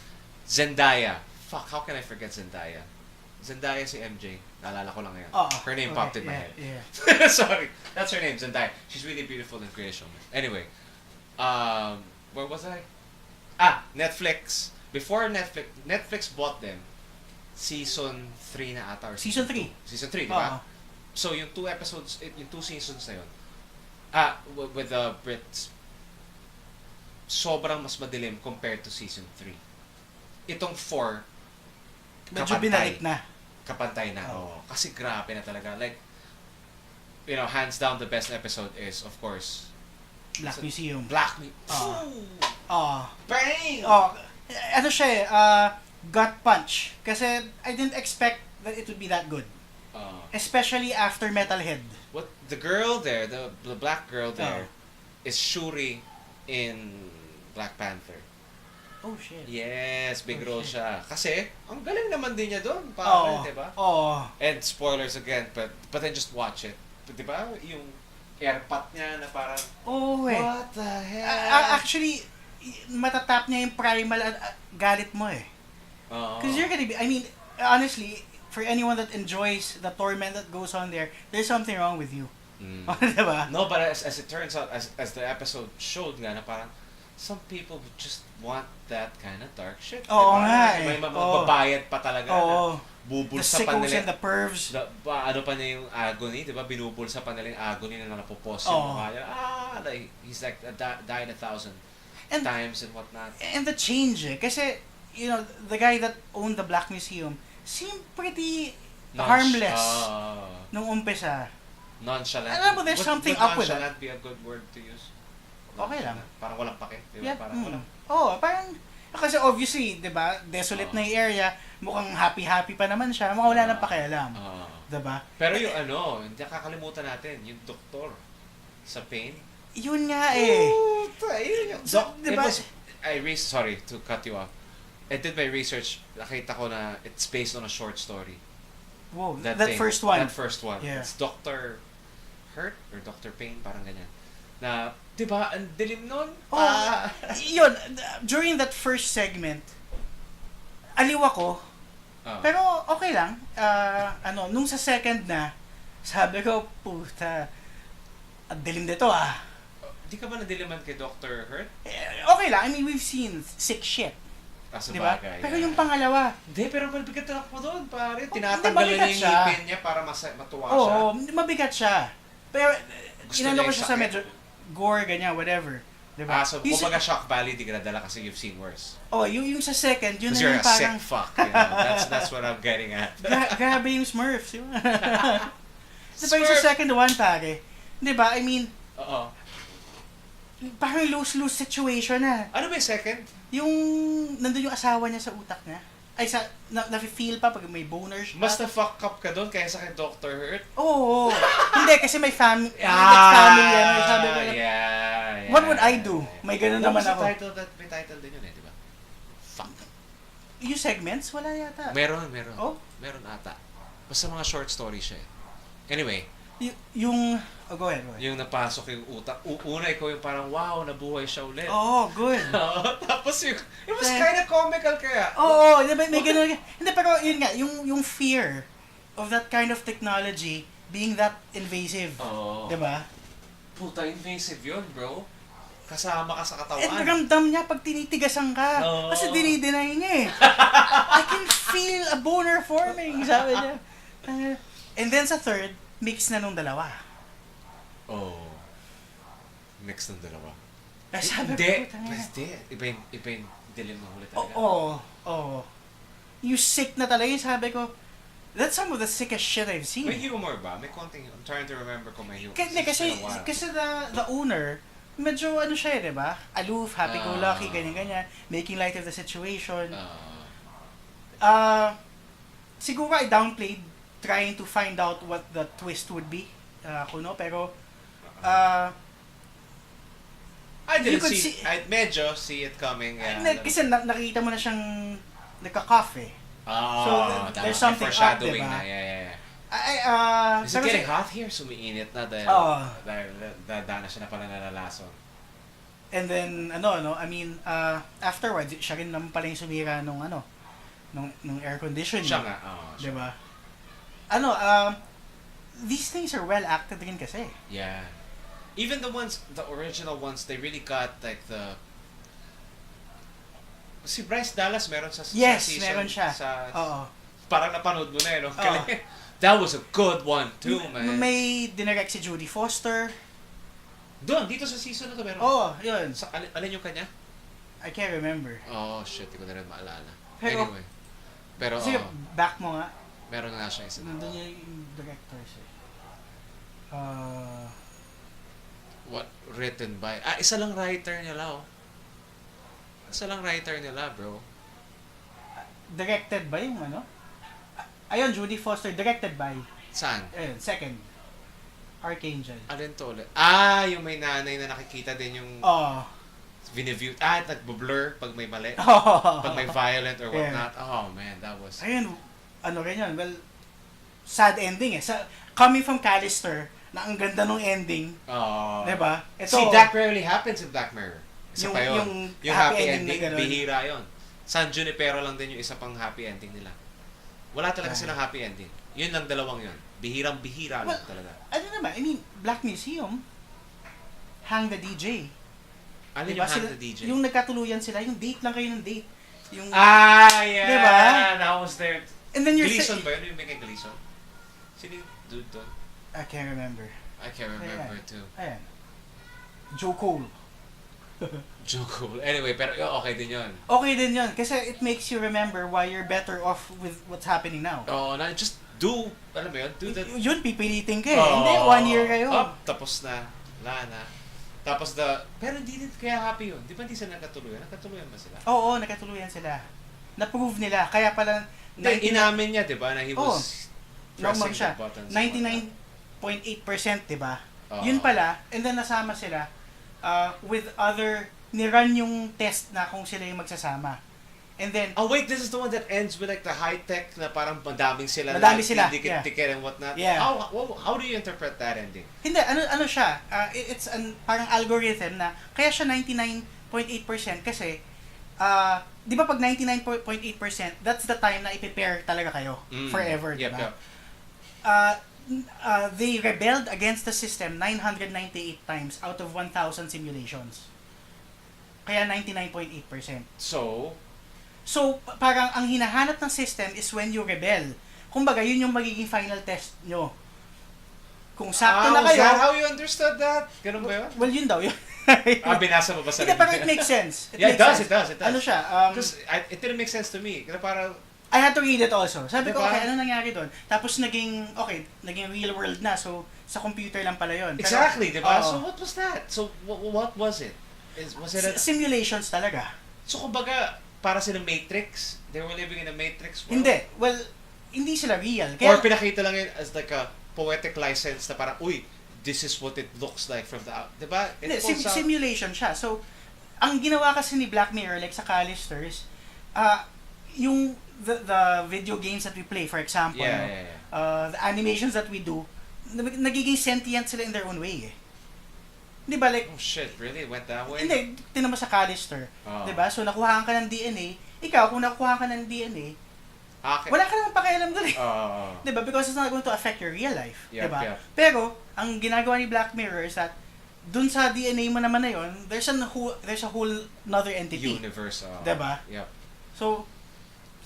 Zendaya. Fuck, how can I forget Zendaya? Zendaya si MJ. Naalala ko lang yan. Her name popped in my head. Yeah. Sorry. That's her name, Zendaya. She's really beautiful in Greatest Showman. Anyway. Where was I? Netflix. Before Netflix bought them, season 3 na ata. Or season 3? Season 3, di ba? So, yung 2 episodes, yung 2 seasons na yun, with the Brits, sobrang mas madilim compared to season 3. Itong 4, medyo binalik na. Kapantay na. Kasi grabe na talaga. Like, you know, hands down the best episode is, of course, Black Museum. Bang! Ano siya gut punch. Kasi I didn't expect that it would be that good. Especially after Metalhead. What the girl there, the black girl there, is Shuri in Black Panther. Oh shit. Yes, big role siya. Kasi ang galing naman din niya doon, parang, 'di ba? And spoilers again, but then just watch it. 'Di ba? Yung airpot niya na parang what the hell? Actually, matatap niya yung primal galit mo Because you're gonna be, I mean, honestly, for anyone that enjoys the torment that goes on there, there's something wrong with you. Diba? No, but as it turns out, as the episode showed nga na parang some people just want that kind of dark shit. Oo nga May magbabayad pa talaga na bubulsa pa nila. The sickos and the pervs. Ano pa niya yung agony, di ba? Binubulsa pa nila yung agony na napopos yung mukha niya. Like, he's like died 1,000 times and whatnot. And the change kasi, you know, the guy that owned the Black Museum seemed pretty harmless nung umpisa. Nonchalant. Alam mo, there's something up with it. Nonchalant be a good word to use? Okay lang. Parang walang pake. Diba? Parang walang... parang, kasi obviously, di ba, desolate na yung area, mukhang happy-happy pa naman siya, mukhang wala nang pakialam. Diba? Pero yung hindi kakalimutan natin, yung doktor sa pain. Yun nga eh. So, diba? Sorry to cut you off. I did my research. Nakita ko na it's based on a short story. Whoa, that thing, first one. That first one. Yeah. It's Dr. Hurt or Dr. Pain, parang ganyan. Na, di ba, ang dilim nun? Yun, during that first segment, aliw ako. Pero okay lang. Nung sa second na, sabi ko, puta, ang dilim dito Di ka ba nadiliman kay Dr. Hurt? Okay lang. I mean, we've seen sick shit. Diba? Bagay, pero yung pangalawa. Hindi, pero mabigat na ako doon, pare. Tinatanggalan niya yung ngipin niya para matuwa siya. Oo, mabigat siya. Pero, inano ko siya sa sakit. medyo gore, ganyan, whatever. Diba? So kumbaga shock value, di ka nadala kasi you've seen worse. Yung sa second, yun na you're yung a parang... sick fuck, you know? That's what I'm getting at. Grabe yung Smurfs, yun. Diba yung sa second one, pare? Diba, I mean... Oo. Parang lose-lose situation Ano ba yung second? Yung, nandun yung asawa niya sa utak niya. Ay, nafe-feel pa pag may boner siya. Mas na-fuck up ka doon kaysa kay Dr. Hurt? Oo. Hindi, kasi may family. Family yan. Sabi ko, yeah. What would I do? May ganun naman ako. May title din yun di ba? Fuck. Yung segments, wala yata. Meron. Oh? Meron ata. Basta mga short story siya. Anyway. Go ahead. Yung napasok yung utak. Una, ikaw yung parang, wow, nabuhay siya ulit. Oh, good. Tapos it was kind of comical kaya. Oo, may ganun. Hindi, pero yun nga, yung fear of that kind of technology being that invasive. Oo. Diba? Puta, invasive yun, bro. Kasama ka sa katawan. And ramdam niya pag tinitigasan ka. Oo. Kasi dinideny niya eh. I can feel a boner forming, sabi niya. And then sa third, mix na nung dalawa. Oh. Mix ng dalawa. Sabi Hindi. ko, Iba yung dilim ng huli talaga. Oo. You sick na talaga yung sabi ko. That's some of the sickest shit I've seen. May humor ba? May konting, I'm trying to remember kung may humor. Kasi the owner, medyo ano siya eh, diba? Aloof, happy-go-lucky, ganyan-ganyan. Making light of the situation. Siguro I downplayed trying to find out what the twist would be. Pero I didn't I medyo see it coming. Kasi nakita mo na siyang nagka-cough eh. So there's something up, diba? Is it getting hot here? Sumiinit na dahil dana siya na pala nalalason. And then, I mean, afterwards, siya rin naman pala yung sumira nung air conditioning. Siya nga, diba? These things are well acted rin kasi. Yeah. Even the original ones, they really got like si Bryce Dallas meron sa season. Meron siya. Parang napanood mo na no? That was a good one too, man. May dinirect si Jodie Foster. Dito sa season na to meron. Yun. Alin yung kanya? I can't remember. Shit, di ko na rin maalala. Pero, sige, back mo nga. Meron na nga siya isa. Nandun yung directors eh. What? Written by? Isa lang writer nila Isa lang writer nila, bro. Directed by yung Ayun, Jodie Foster, directed by. Saan? Ayun, second. Archangel. Alin to ulit? Yung may nanay na nakikita din yung... Vineview. Nagbo-blur pag may mali. Pag may violent or whatnot. Oh, man, that was... Ayun, rin yun. Well, sad ending eh. Coming from Callister, na ang ganda nung ending. Diba? See, that rarely happens in Black Mirror. Isa pa yun. Yung happy ending bihira yun. San Junipero lang din yung isa pang happy ending nila. Wala talaga silang happy ending. Yun lang dalawang yun. Bihirang-bihira lang talaga. Naman, I mean, Black Museum, Hang the DJ. Ano yung Hang the DJ? Yung nagkatuluyan sila, yung date lang kayo ng date. Yung, yeah! Diba? That was there. And then Gleason ba yun? Yung may kay Gleason? Sino yung dude doon? I can't remember too. Ayan. Joe Cole. Joe Cole. Anyway, pero okay din yun. Okay din yun. Kasi it makes you remember why you're better off with what's happening now. Just do, alam mo yun? Yun, pipilitin ka eh. Hindi, 1 year kayo. Tapos na. Wala na. Tapos pero hindi din kaya happy yun. Di ba hindi sila nagkatuluyan? Nagkatuluyan ba sila? Oo, nagkatuluyan sila. Na-prove nila. Kaya pala... Inamin niya, di ba? Na he was pressing the buttons. 99.8%, di ba? Yun pala. And then nasama sila. with other, nirun yung test na kung sila yung magsasama. And then, oh wait, this is the one that ends with like the high-tech na parang madaming sila. Madami sila, yeah. Ticket and whatnot. Yeah. How do you interpret that ending? Hindi, ano siya, it's parang algorithm na, kaya siya 99.8% kasi, di ba pag 99.8%, that's the time na i-prepare talaga kayo forever, Yep, diba? yep. They rebelled against the system 998 times out of 1,000 simulations. Kaya 99.8%. So, parang ang hinahanap ng system is when you rebel. Kumbaga, yun yung magiging final test nyo. Kung sakto na kayo... Is that how you understood that? Ganun ba yun? Well, yun daw. Yun. Binasa mo ba sa... Hindi, parang it makes sense. It does. Ano siya? Because it didn't make sense to me. Kaya parang... I had to read it also. Sabi ko, diba? okay, ano nangyari doon? Tapos naging real world na. So, sa computer lang pala yun. Exactly, diba? So, what was that? So, what was it? Was it simulations talaga. So, kumbaga, para silang Matrix? They were living in a Matrix world? Hindi. Well, hindi sila real. Or pinakita lang yun as like a poetic license na parang, uy, this is what it looks like from the out. Diba? Simulation siya. So, ang ginawa kasi ni Black Mirror, like sa Callisters, yung the video games that we play, for example, the animations that we do, nagiging sentient sila in their own way eh. Di ba, like... Oh shit, really? It went that way? Hindi, tinan mo sa Callister. Di ba? So, nakuhaan ka ng DNA. Ikaw, kung nakuhaan ka ng DNA, wala ka namang pakialam doon eh. Di ba? Because it's not going to affect your real life. Di ba? Yep. Pero, ang ginagawa ni Black Mirror is that, dun sa DNA mo naman na yun, there's a whole another entity. Universe. Di ba? Yep. So,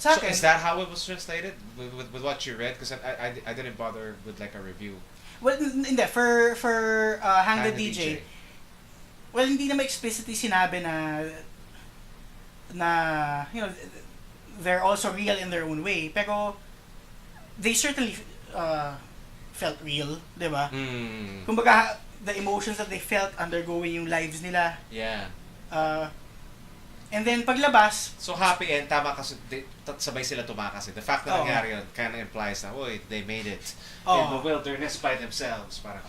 sa akin... So, is that how it was translated? With what you read? Because I didn't bother with like a review. Well, hindi. For Hang the DJ, well, hindi naman explicitly sinabi na, you know, they're also real in their own way. Pero, they certainly felt real, di ba? Kumbaga, the emotions that they felt undergoing yung lives nila. Yeah. And then, paglabas... So, happy end, tama kasi, sabay sila tumakas. The fact na nangyari yun kind of implies na, uy, they made it in the wilderness by themselves. Parang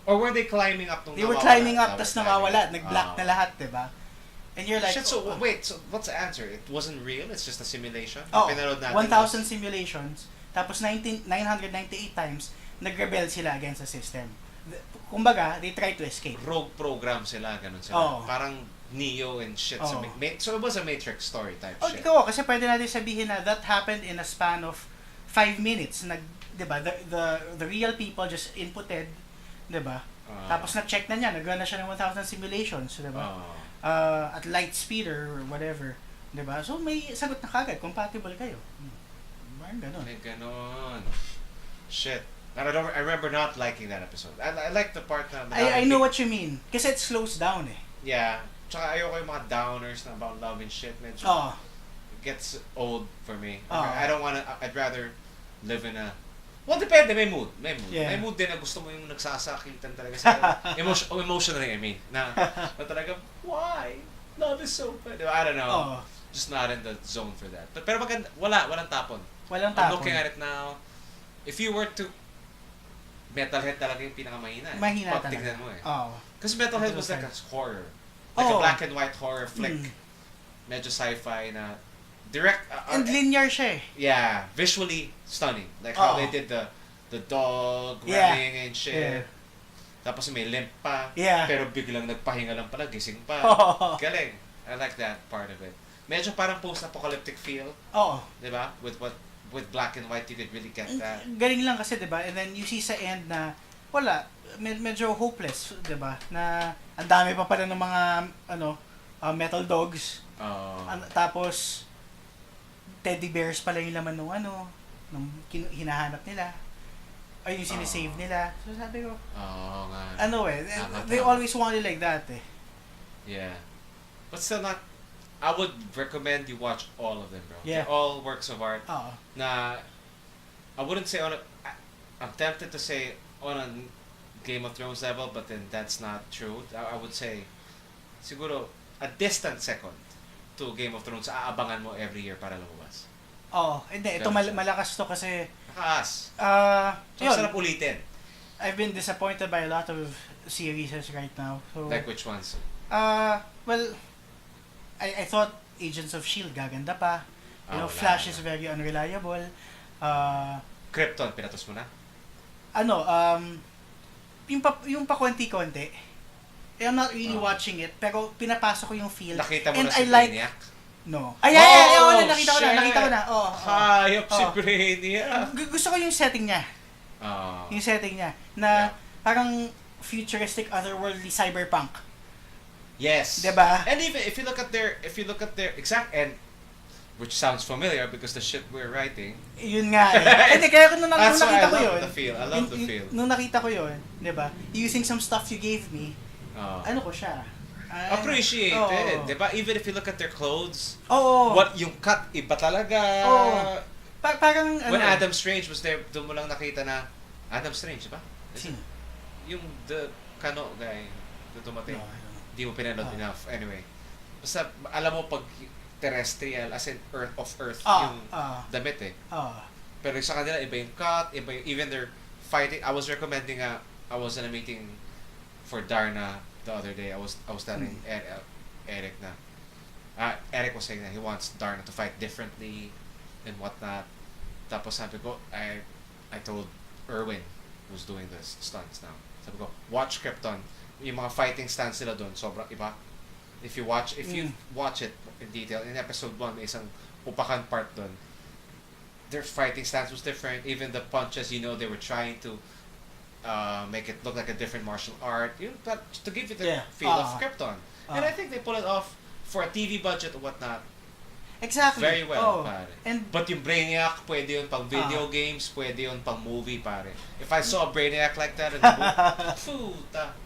or were they climbing up nung They were climbing up, tas nawawala. Nag-black na lahat, diba? And you're like... Shit, so, wait, so what's the answer? It wasn't real? It's just a simulation? 1,000 simulations, tapos 998 times, nag-rebel sila against the system. Kumbaga, they tried to escape. Rogue program sila, ganun sila. Parang Neo and shit. So it was a Matrix story type shit. Kasi pwede natin sabihin na that happened in a span of 5 minutes. Diba? The real people just inputted, diba? Tapos na-check na niya, nag-run na siya ng 1,000 simulations, diba? At light speed or whatever, diba? So may sagot na kagad, compatible kayo. Parang ganon. May ganon. Shit. I remember not liking that episode. I like the part na... I know what you mean. Kasi it slows down eh. Yeah. Tsaka ayoko yung mga downers na about love and shit. Medyo it gets old for me. I don't wanna... I'd rather live in a... Well, depende. May mood. Yeah. May mood din na gusto mo yung nagsasakitan talaga sa... emotionally, I mean. Na talaga, why? Love is so bad. I don't know. Just not in the zone for that. Pero maganda, walang tapon. Walang tapon. I'm looking at it now. If you were to... Metalhead talaga yung pinakamahina. Mahina talaga. Tignan mo eh. Kasi Metalhead was like a horror. Like a black and white horror flick. Medyo sci-fi na... Direct... and linear siya eh. Yeah. Visually stunning. Like how they did the dog running and shit. Yeah. Tapos may limp pa. Yeah. Pero biglang nagpahinga lang pala, gising pa. Galing. I like that part of it. Medyo parang post-apocalyptic feel. Diba? With black and white, you could really get that. Galing lang kasi, diba? And then you see sa end na, wala, medyo hopeless, diba? Na ang dami pa pala ng mga, metal dogs. Tapos, teddy bears pala yung laman nung hinahanap nila. Ay, yung sinisave nila. So sabi ko, they always want it like that eh. Yeah. But still not, I would recommend you watch all of them, bro. Yeah. They're all works of art. Na, I wouldn't say I'm tempted to say on a Game of Thrones level, but then that's not true. I would say, siguro, a distant second to Game of Thrones, aabangan mo every year para lumabas. Hindi. Ito malakas to kasi... Nakaas. So, sarap ulitin. I've been disappointed by a lot of series right now. So, Like which ones? well, I thought Agents of S.H.I.E.L.D. gaganda pa. You know, Wala Flash na. is very unreliable. Uh, Krypton, pinatos mo na? ano, yung pa konti-konti. I'm not really watching it, pero pinapasok ko yung feel. Nakita mo and na si I like, Brainiac? no. Ay, nakita ko shit! na. Hayop si Brainiac! Gusto ko yung setting niya. Yung setting niya. Na parang futuristic, otherworldly cyberpunk. Yes. Diba? And even if you look at their exact and which sounds familiar because the shit we're writing. Yun nga eh. Hindi, kaya nung That's why nakita I ko love yun. the feel. I love the feel. Nung nakita ko yun, diba? Using some stuff you gave me, ano ko siya? Appreciated, diba? Even if you look at their clothes, what yung cut, iba talaga. Parang, when Adam Strange was there, doon mo lang nakita na, Adam Strange, diba? Sino? Yung the Kano guy, na dumating. Di mo pinanood enough. Anyway, basta alam mo pag terrestrial, as in Earth, yung damit eh. Pero sa kanila, iba yung cut, iba yung, even they're fighting. I was recommending, I was in a meeting for Darna the other day. I was telling Eric na, Eric was saying that he wants Darna to fight differently and whatnot. Tapos sabi ko, I told Erwin, who's doing the stunts now, sabi ko, watch Krypton. Yung mga fighting stance nila doon, sobrang iba. If you watch it in detail, in episode 1, may isang upakan part doon. Their fighting stance was different. Even the punches, you know, they were trying to make it look like a different martial art. To give it the feel of Krypton. And I think they pull it off for a TV budget or whatnot. Exactly. Very well, pare. And but yung Brainiac, pwede yun pang video games, pwede yun pang movie, pare. If I saw a Brainiac like that in the movie, puta.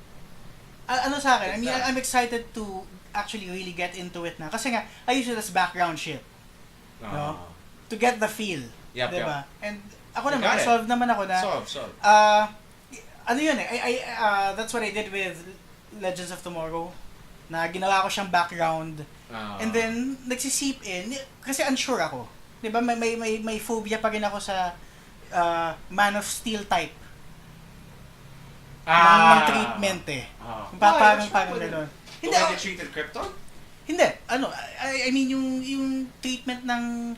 Ano sa akin, I mean, I'm excited to actually really get into it na. Kasi nga, I use it as background shit. No? To get the feel. Yep, diba? And ako naman, solve naman ako na. Solve. Ano yun eh, that's what I did with Legends of Tomorrow. Na ginawa ko siyang background. And then, nagsisip in. Kasi unsure ako. Diba? May phobia pa rin ako sa Man of Steel type. Ng treatment eh. Parang gano'n. Hindi ako treated Krypton? Hindi. I mean yung treatment ng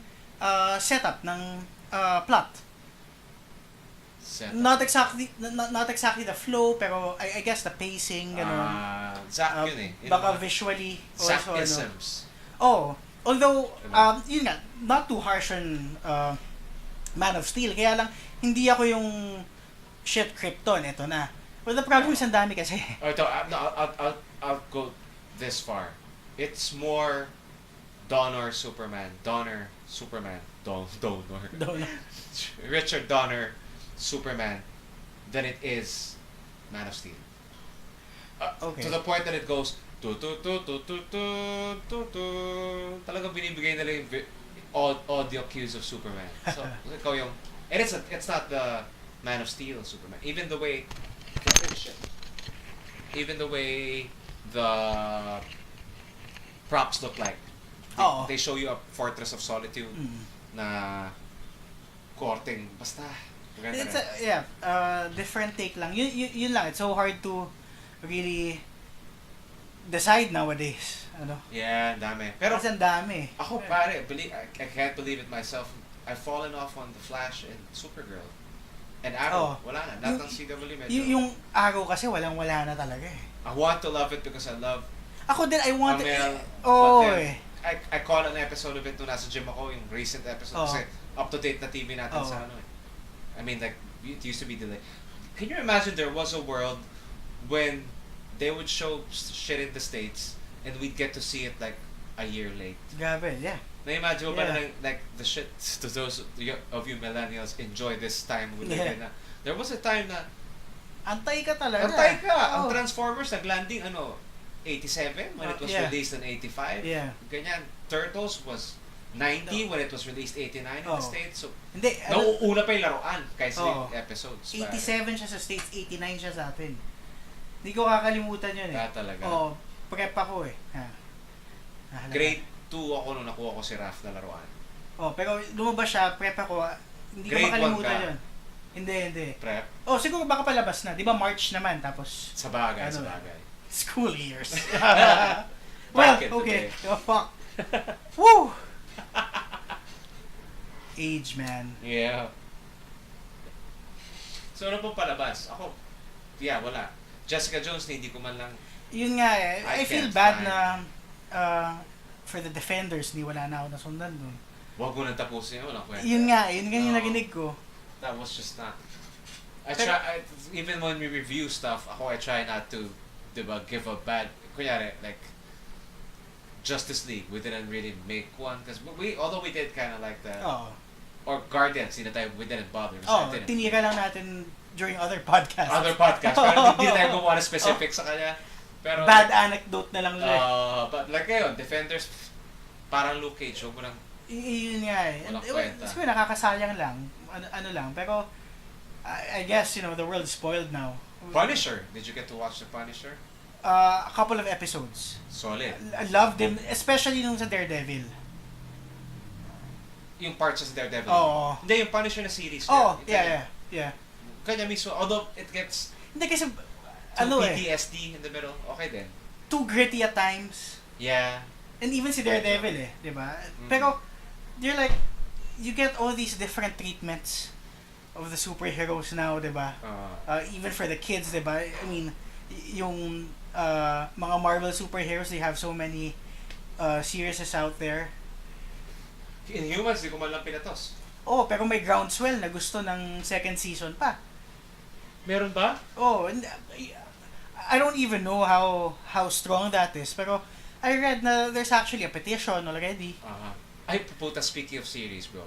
setup ng plot. Not exactly the flow, pero I guess the pacing gano'n. Zack yun eh. Baka visually also Zack-isms. Although yun nga, not too harsh on Man of Steel. Kaya lang hindi ako yung shit Krypton, eto na. Well, the problem is ang dami kasi. I'll go this far. It's more Donner Superman. Richard Donner Superman than it is Man of Steel. Okay. To the point that it goes talagang binibigay nila yung audio cues of Superman. So, ikaw yung, and it's not the Man of Steel Superman. Even the way the props look like. They show you a Fortress of Solitude na korteng basta. It's different take lang. Yun lang. It's so hard to really decide nowadays. Ano? Yeah, dami. Pero kasi ang dami. Ako pare, I can't believe it myself. I've fallen off on The Flash and Supergirl. And Arrow, wala na. Lahat ng CW medyo. Yung Arrow kasi walang-wala na talaga eh. I want to love it because I love ako din, I want Amel, eh. I caught an episode of it nung nasa gym ako, yung recent episode kasi up-to-date na TV natin sa ano eh. I mean, like, it used to be delayed. Can you imagine there was a world when they would show shit in the States and we'd get to see it like a year late? Grabe, yeah. Na-imagine mo ba na like the shit to those of you millennials enjoy this time we live in na there was a time na antay ka talaga. Antay ka! Ang Transformers nag-landing 87 when it was released in 85. Yeah. Ganyan. Turtles was 90 when it was released 89 in the States. So, hindi, nauuna pa yung laruan kaysa yung episodes. 87 siya sa States, 89 siya sa atin. Hindi ko kakalimutan yun eh. Talaga. Prep ako eh. Grade 2 ako nung nakuha ko si Raph na laruan. Pero lumabas siya, prep ako, hindi ko makalimutan yun. Hindi. Prep? Oh, siguro baka palabas na. Di ba March naman, tapos... Sa bagay. School years. Well, Back in okay. the day. Oh, fuck. Woo! Age, man. Yeah. So, ano pong palabas? Ako, wala. Jessica Jones, hindi ko man lang... Yun nga eh. I feel can't bad find. na for the Defenders, di wala na ako nasundan dun. Huwag mo nang tapusin yun. Walang kwenta. Yun nga yung No. narinig ko. That was just not... Even when we review stuff, I try not to, diba, give a bad... Kunyari, like, Justice League, we didn't really make one. Because although we did kind of like that. Oo. Or Guardians, we didn't bother. Oh, tinira lang natin during other podcasts. Other podcasts. Pero hindi tayo gumawa ng specific sa kanya. Pero, bad anecdote na lang siya. But like ngayon, Defenders, parang Luke Cage. Huwag mo nang... Yun nga eh. Walang kwenta. Siguro nakakasayang lang. Ano lang. Pero, I guess, the world is spoiled now. Punisher. Did you get to watch the Punisher? A couple of episodes. Solid. I loved him, especially nung sa Daredevil. Yung parts sa Daredevil. Oo. Hindi, yung Punisher na series. Oh, yeah. Kanya mismo, although it gets Hindi kasi, PTSD in the middle, okay din. too gritty at times. Yeah. And even si Daredevil di ba? Pero, you're like, you get all these different treatments of the superheroes now, di ba? Even for the kids, di ba? I mean, yung mga Marvel superheroes, they have so many series out there. Inhumans, di ko man lang pinatos. Oh, pero may groundswell na gusto ng second season pa. Meron ba? Oh, and I don't even know how strong that is, pero I read na there's actually a petition already. Ay, puta, speaking of series, bro.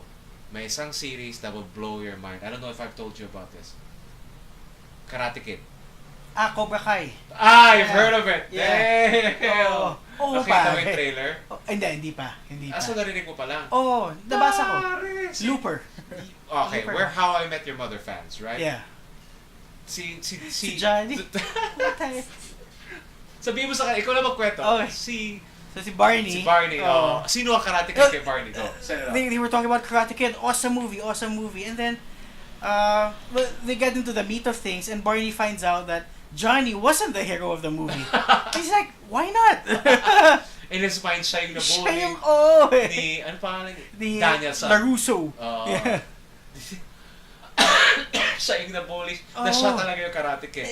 May isang series that will blow your mind. I don't know if I've told you about this. Karate Kid. Cobra Kai. I've heard of it! Yeah. Damn! Oo, Nakita mo pare. yung trailer? Hindi pa. So narinig mo pa lang? Oo, nabasa ko. Pare, Looper. Okay, Looper. we're How I Met Your Mother fans, right? Yeah. Si Johnny. Sabihin mo sa kanya, ikaw na magkwento. Okay. Si Barney. Sino ang Karate Kid kay Barney? They were talking about Karate Kid. Awesome movie. And then, well, they get into the meat of things, and Barney finds out that Johnny wasn't the hero of the movie. He's like, why not? In his mind, siya yung nabully. Siya yung, Ni, ano pa Ni Danielson. LaRusso. Yeah. Siya yung nabully. Na siya talaga yung Karate Kid.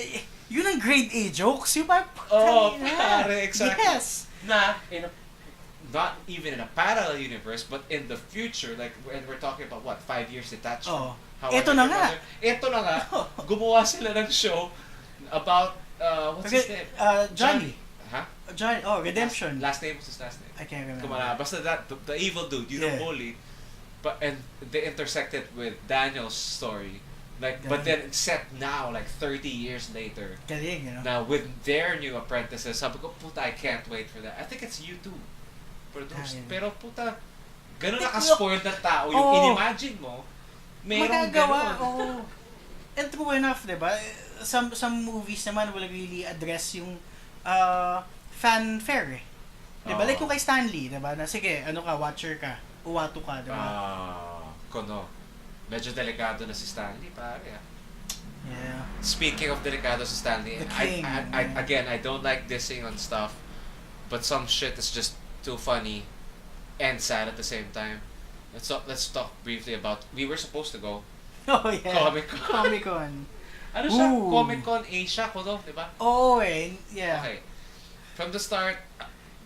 Yun ang grade A jokes. Yung ba? Pare, exactly. Yes. Na, not even in a parallel universe, but in the future, like, when we're talking about, 5 years detached from How I Ito Met na Your nga. Mother. Ito na nga. Gumawa sila ng show about, what's his name? Johnny. Huh? Johnny. Oh, Redemption. What's his last name? I can't remember. Kumala, basta the evil dude, you know, bully. And they intersected with Daniel's story. But then it's set now, 30 years later. Galing, Now, with their new apprentices, sabi ko, puta, I can't wait for that. I think it's you too. Pero puta, ganun naka-spoiled na tao. Yung inimagine mo, mayroong magagawa, ganun. And true enough, diba? Some movies naman will really address yung fanfare. Diba? Like yung kay Stanley, diba? Na sige, watcher ka, uwato ka, diba? Kono. Medyo delikado na si Stanley, pare. Yeah. Speaking of delikado si Stanley, The king, again, I don't like dissing on stuff, but some shit is just too funny and sad at the same time. Let's talk briefly about, we were supposed to go Oh yeah. Comic-Con. Ano siya? Comic-Con Asia ko daw, di ba? Yeah. Okay. From the start,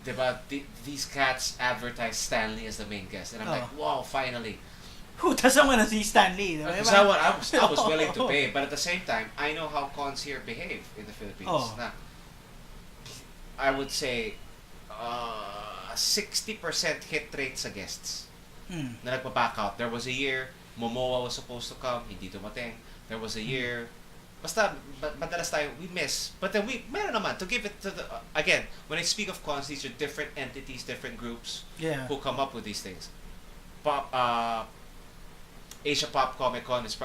di ba, these cats advertise Stanley as the main guest. And I'm like, wow, finally. Who doesn't want to see Stanley? Because I was willing to pay. But at the same time, I know how cons here behave in the Philippines. Na, I would say, 60% hit rate sa guests na nagpa-back out. There was a year, Momoa was supposed to come, hindi dumating. There was a year, basta, madalas tayo, we miss. But then meron naman, to give it to the, again, when I speak of cons, these are different entities, different groups who come up with these things. Asia Pop Comic Con is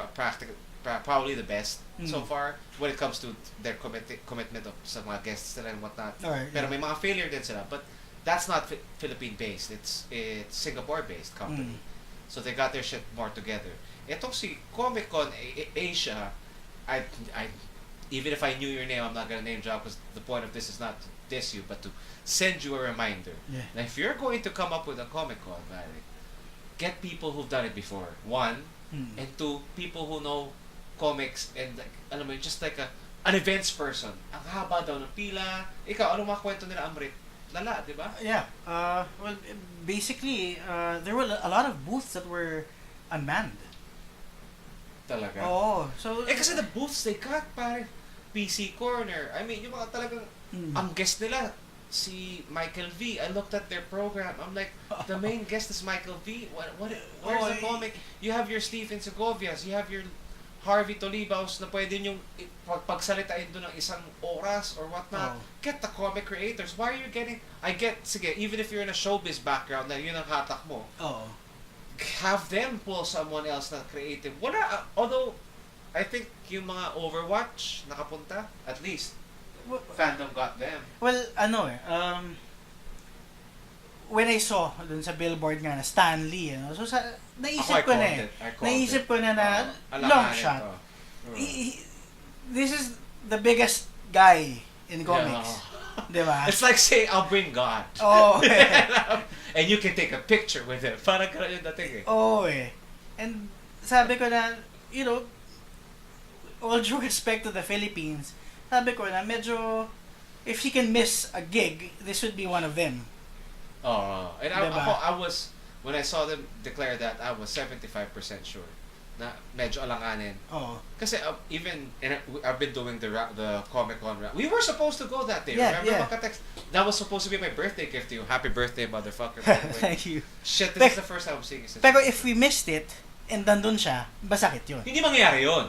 probably the best so far when it comes to their commitment of sa mga guests nila and whatnot. Pero may mga failure din sila. But that's not Philippine based. It's Singapore based company. So they got their shit more together. Etong si Comic Con Asia, I even if I knew your name, I'm not gonna name drop because the point of this is not to diss you, but to send you a reminder. Yeah. Now, if you're going to come up with a Comic Con, get people who've done it before. One, and two, people who know comics and like, alam mo, just like an events person. Ang haba daw ng pila. Ikaw, ano mga kwento nila, Amrit? Lala, di ba? Yeah. Well, basically, there were a lot of booths that were unmanned. Talaga? Oh, so... kasi the booths they got, pare, PC Corner. I mean, yung mga talagang, ang guest nila, si Michael V. I looked at their program. I'm like, the main guest is Michael V. Where's the comic? You have your Stephen Segovias, you have your Harvey Tolibaus na pwede niyong pagsalitain doon ng isang oras or whatnot. Get the comic creators. Why are you getting... sige, even if you're in a showbiz background na yun ang hatak mo, have them pull someone else na creative. Wala, although, I think yung mga Overwatch nakapunta, at least, fandom got them. Well, when I saw dun sa billboard nga na Stan Lee, so naisip ko na long shot. This is the biggest guy in comics. Diba? It's like saying, I'll bring God. And you can take a picture with him. Parang gano'n yung dating And sabi ko na, all due respect to the Philippines, sabi ko na medyo, if he can miss a gig, this would be one of them. And I was, when I saw them declare that, I was 75% sure na medyo alanganin. Kasi even, and I've been doing the Comic-Con round. We were supposed to go that day. Remember, Makatext? That was supposed to be my birthday gift to you. Happy birthday, motherfucker. Thank you. Shit, this is the first time I'm seeing it. Pero if we missed it, and nandun siya, basakit yun. Hindi mangyayari yun.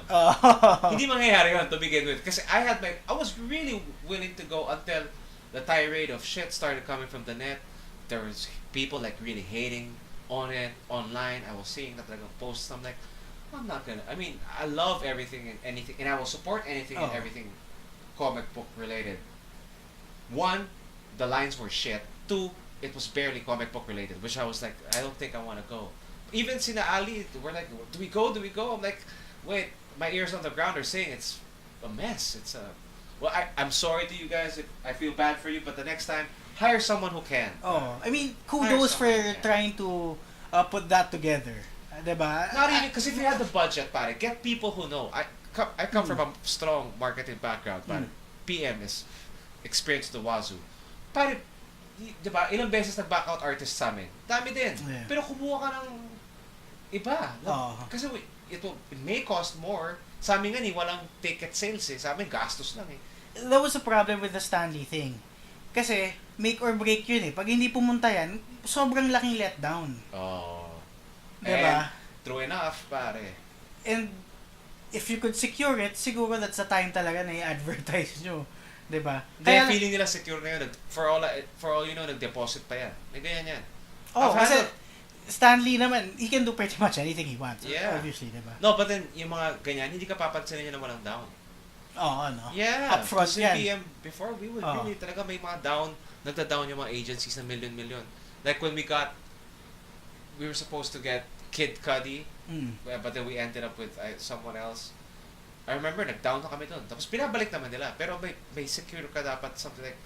Hindi mangyayari yun to begin with. Kasi I was really willing to go until the tirade of shit started coming from the net. There was people like really hating on it, online. I was seeing that posts. I'm like, I'm not gonna. I mean, I love everything and anything, and I will support anything and everything comic book related. One, the lines were shit. Two, it was barely comic book related, which I was like, I don't think I want to go. Even Sina Ali, we're like, do we go? I'm like, wait, my ears on the ground are saying it's a mess. It's a... Well, I'm sorry to you guys if I feel bad for you, but the next time, hire someone who can. I mean, kudos for trying to put that together. Diba? Not even, because if you have the budget, pare, get people who know. I come from a strong marketing background, pare. PM is experienced to wazoo. Pare, diba, ilang beses nag-back out artist sa amin. Dami din. Yeah. Pero kumuha ka ng iba. Kasi it may cost more. Sa amin nga walang ticket sales eh. Sa amin, gastos lang eh. That was a problem with the Stanley thing. Kasi, make or break yun eh. Pag hindi pumunta yan, sobrang laking letdown. Diba? And, true enough, pare. And, if you could secure it, siguro that's the time talaga na i-advertise nyo. Diba? Kaya feeling nila secure na yun. For all you know, nag-deposit pa yan. May ganyan yan. Kasi Stanley naman, he can do pretty much anything he wants. Yeah. Obviously, diba? No, but then, yung mga ganyan, hindi ka papansinin niya na walang down. Yeah. Upfront yan. PM, before, we would really, talaga may mga down, nagda-down yung mga agencies na million. Like when we were supposed to get Kid Cudi, but then we ended up with someone else. I remember, nag-down na kami doon. Tapos pinabalik naman nila. Pero may secure ka dapat something like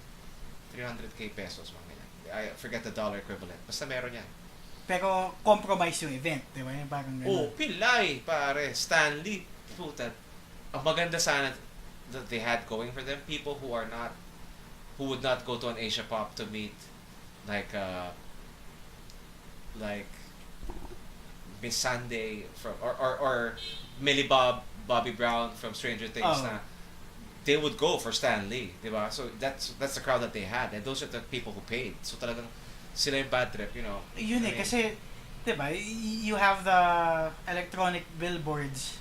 300k pesos. Mga ganyan. I forget the dollar equivalent. Basta meron yan. Pero compromise yung event, di ba? Yung parang gano'n. Pilay, pare. Stanley. Puta. Ang maganda sana that they had going for them, people who would not go to an Asia Pop to meet like Miss Sunday from or Millie Bobby Brown from Stranger Things na they would go for Stan Lee, diba? So that's the crowd that they had, and those are the people who paid. So talagang sila yung bad trip, Yun kasi, diba, you have the electronic billboards.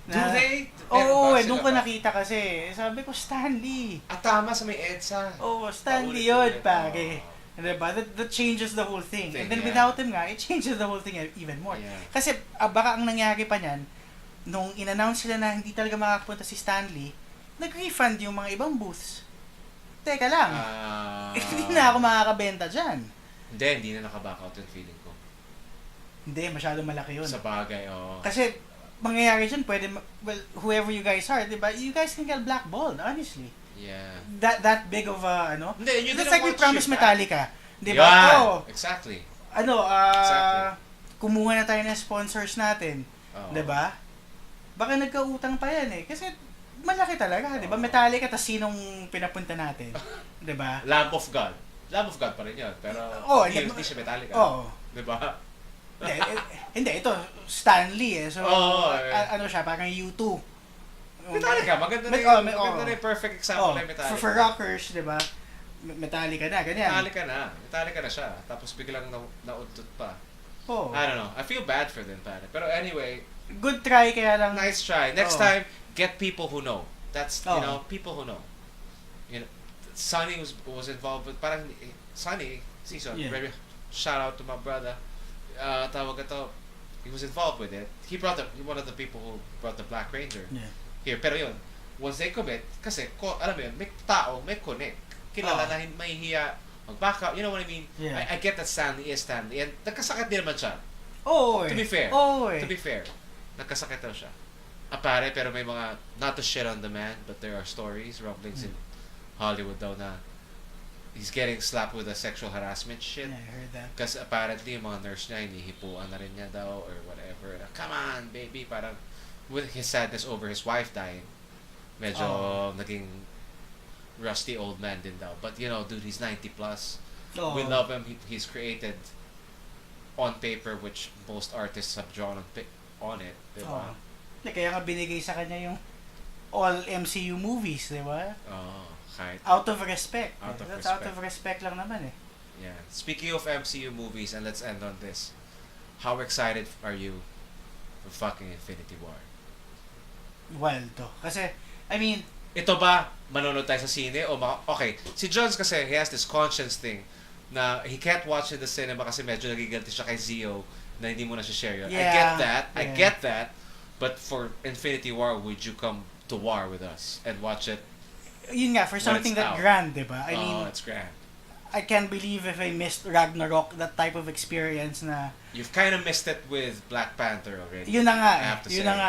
Do they? Doon ko nakita kasi. Sabi ko, Stan Lee. Tama sa may EDSA. Stan Lee yun, pare. Diba? That changes the whole thing. And then without him nga, it changes the whole thing even more. Yeah. Kasi baka ang nangyari pa niyan, nung in-announce sila na hindi talaga makakapunta si Stan Lee, nag-refund yung mga ibang booths. Teka lang. Hindi na ako makakabenta dyan. Hindi na naka-back out yung feeling ko. Hindi, masyadong malaki yun. Sa bagay, Kasi, mangyayari dyan, well, whoever you guys are, di ba? You guys can get blackballed, honestly. Yeah. That big of a, Hindi, you that's didn't like we want promised shit back. Metallica. Di ba? Yeah, Oh, exactly. Exactly. Kumuha na tayo ng sponsors natin. Oh. Di ba? Baka nagkautang pa yan eh. Kasi malaki talaga, di ba? Metallica, tas sinong pinapunta natin? Di ba? Lamb of God. Lamb of God pa rin yun. Pero hindi siya Metallica. Oo. Di ba? Hindi, ito, Stanley eh. So, eh. siya, parang U2. Metallica, maganda na yung perfect example na Metallica. For rockers, di ba? Metallica na, ganyan. Metallica na siya. Tapos biglang naudtot pa. Oh. I don't know. I feel bad for them, pare. Pero anyway, good try, kaya lang. Nice try. Next time, get people who know. That's, people who know. Sonny was involved with, parang, Sonny, season, shout out to my brother. Tawag ito, he was involved with it. He one of the people who brought the Black Ranger here. Pero yun, once they commit, kasi, alam mo yun, may tao, may connect. Kilala na may hiya, mag-back up, you know what I mean? Yeah. I get that Stanley is Stanley. And nagkasakit din naman siya. To be fair. To be fair. Nagkasakit daw siya. Pare, pero may mga, not to shit on the man, but there are stories, rumblings in Hollywood daw na he's getting slapped with a sexual harassment shit. Yeah, I heard that. Kasi apparently, yung mga nurse niya, hinihipuan na rin niya daw, or whatever. Come on, baby, parang, with his sadness over his wife dying, medyo naging rusty old man din daw. But, dude, he's 90 plus. We love him. He's created on paper, which most artists have drawn on it. Diba? Kaya nga binigay sa kanya yung all MCU movies, diba? Kahit. Out of respect. Out of respect lang naman eh. Yeah. Speaking of MCU movies, and let's end on this. How excited are you for fucking Infinity War? Wild to. Kasi, I mean, ito ba, manonood tayo sa sine? Okay, si Jones kasi, he has this conscience thing na he can't watch in the cinema kasi medyo nagiganti siya kay Zio na hindi mo na siya share yun. Yeah, I get that. But for Infinity War, would you come to war with us and watch it? Yun nga, for something that grand, diba? I mean, it's grand. I can't believe if I missed Ragnarok, that type of experience na... You've kind of missed it with Black Panther already. Yun na nga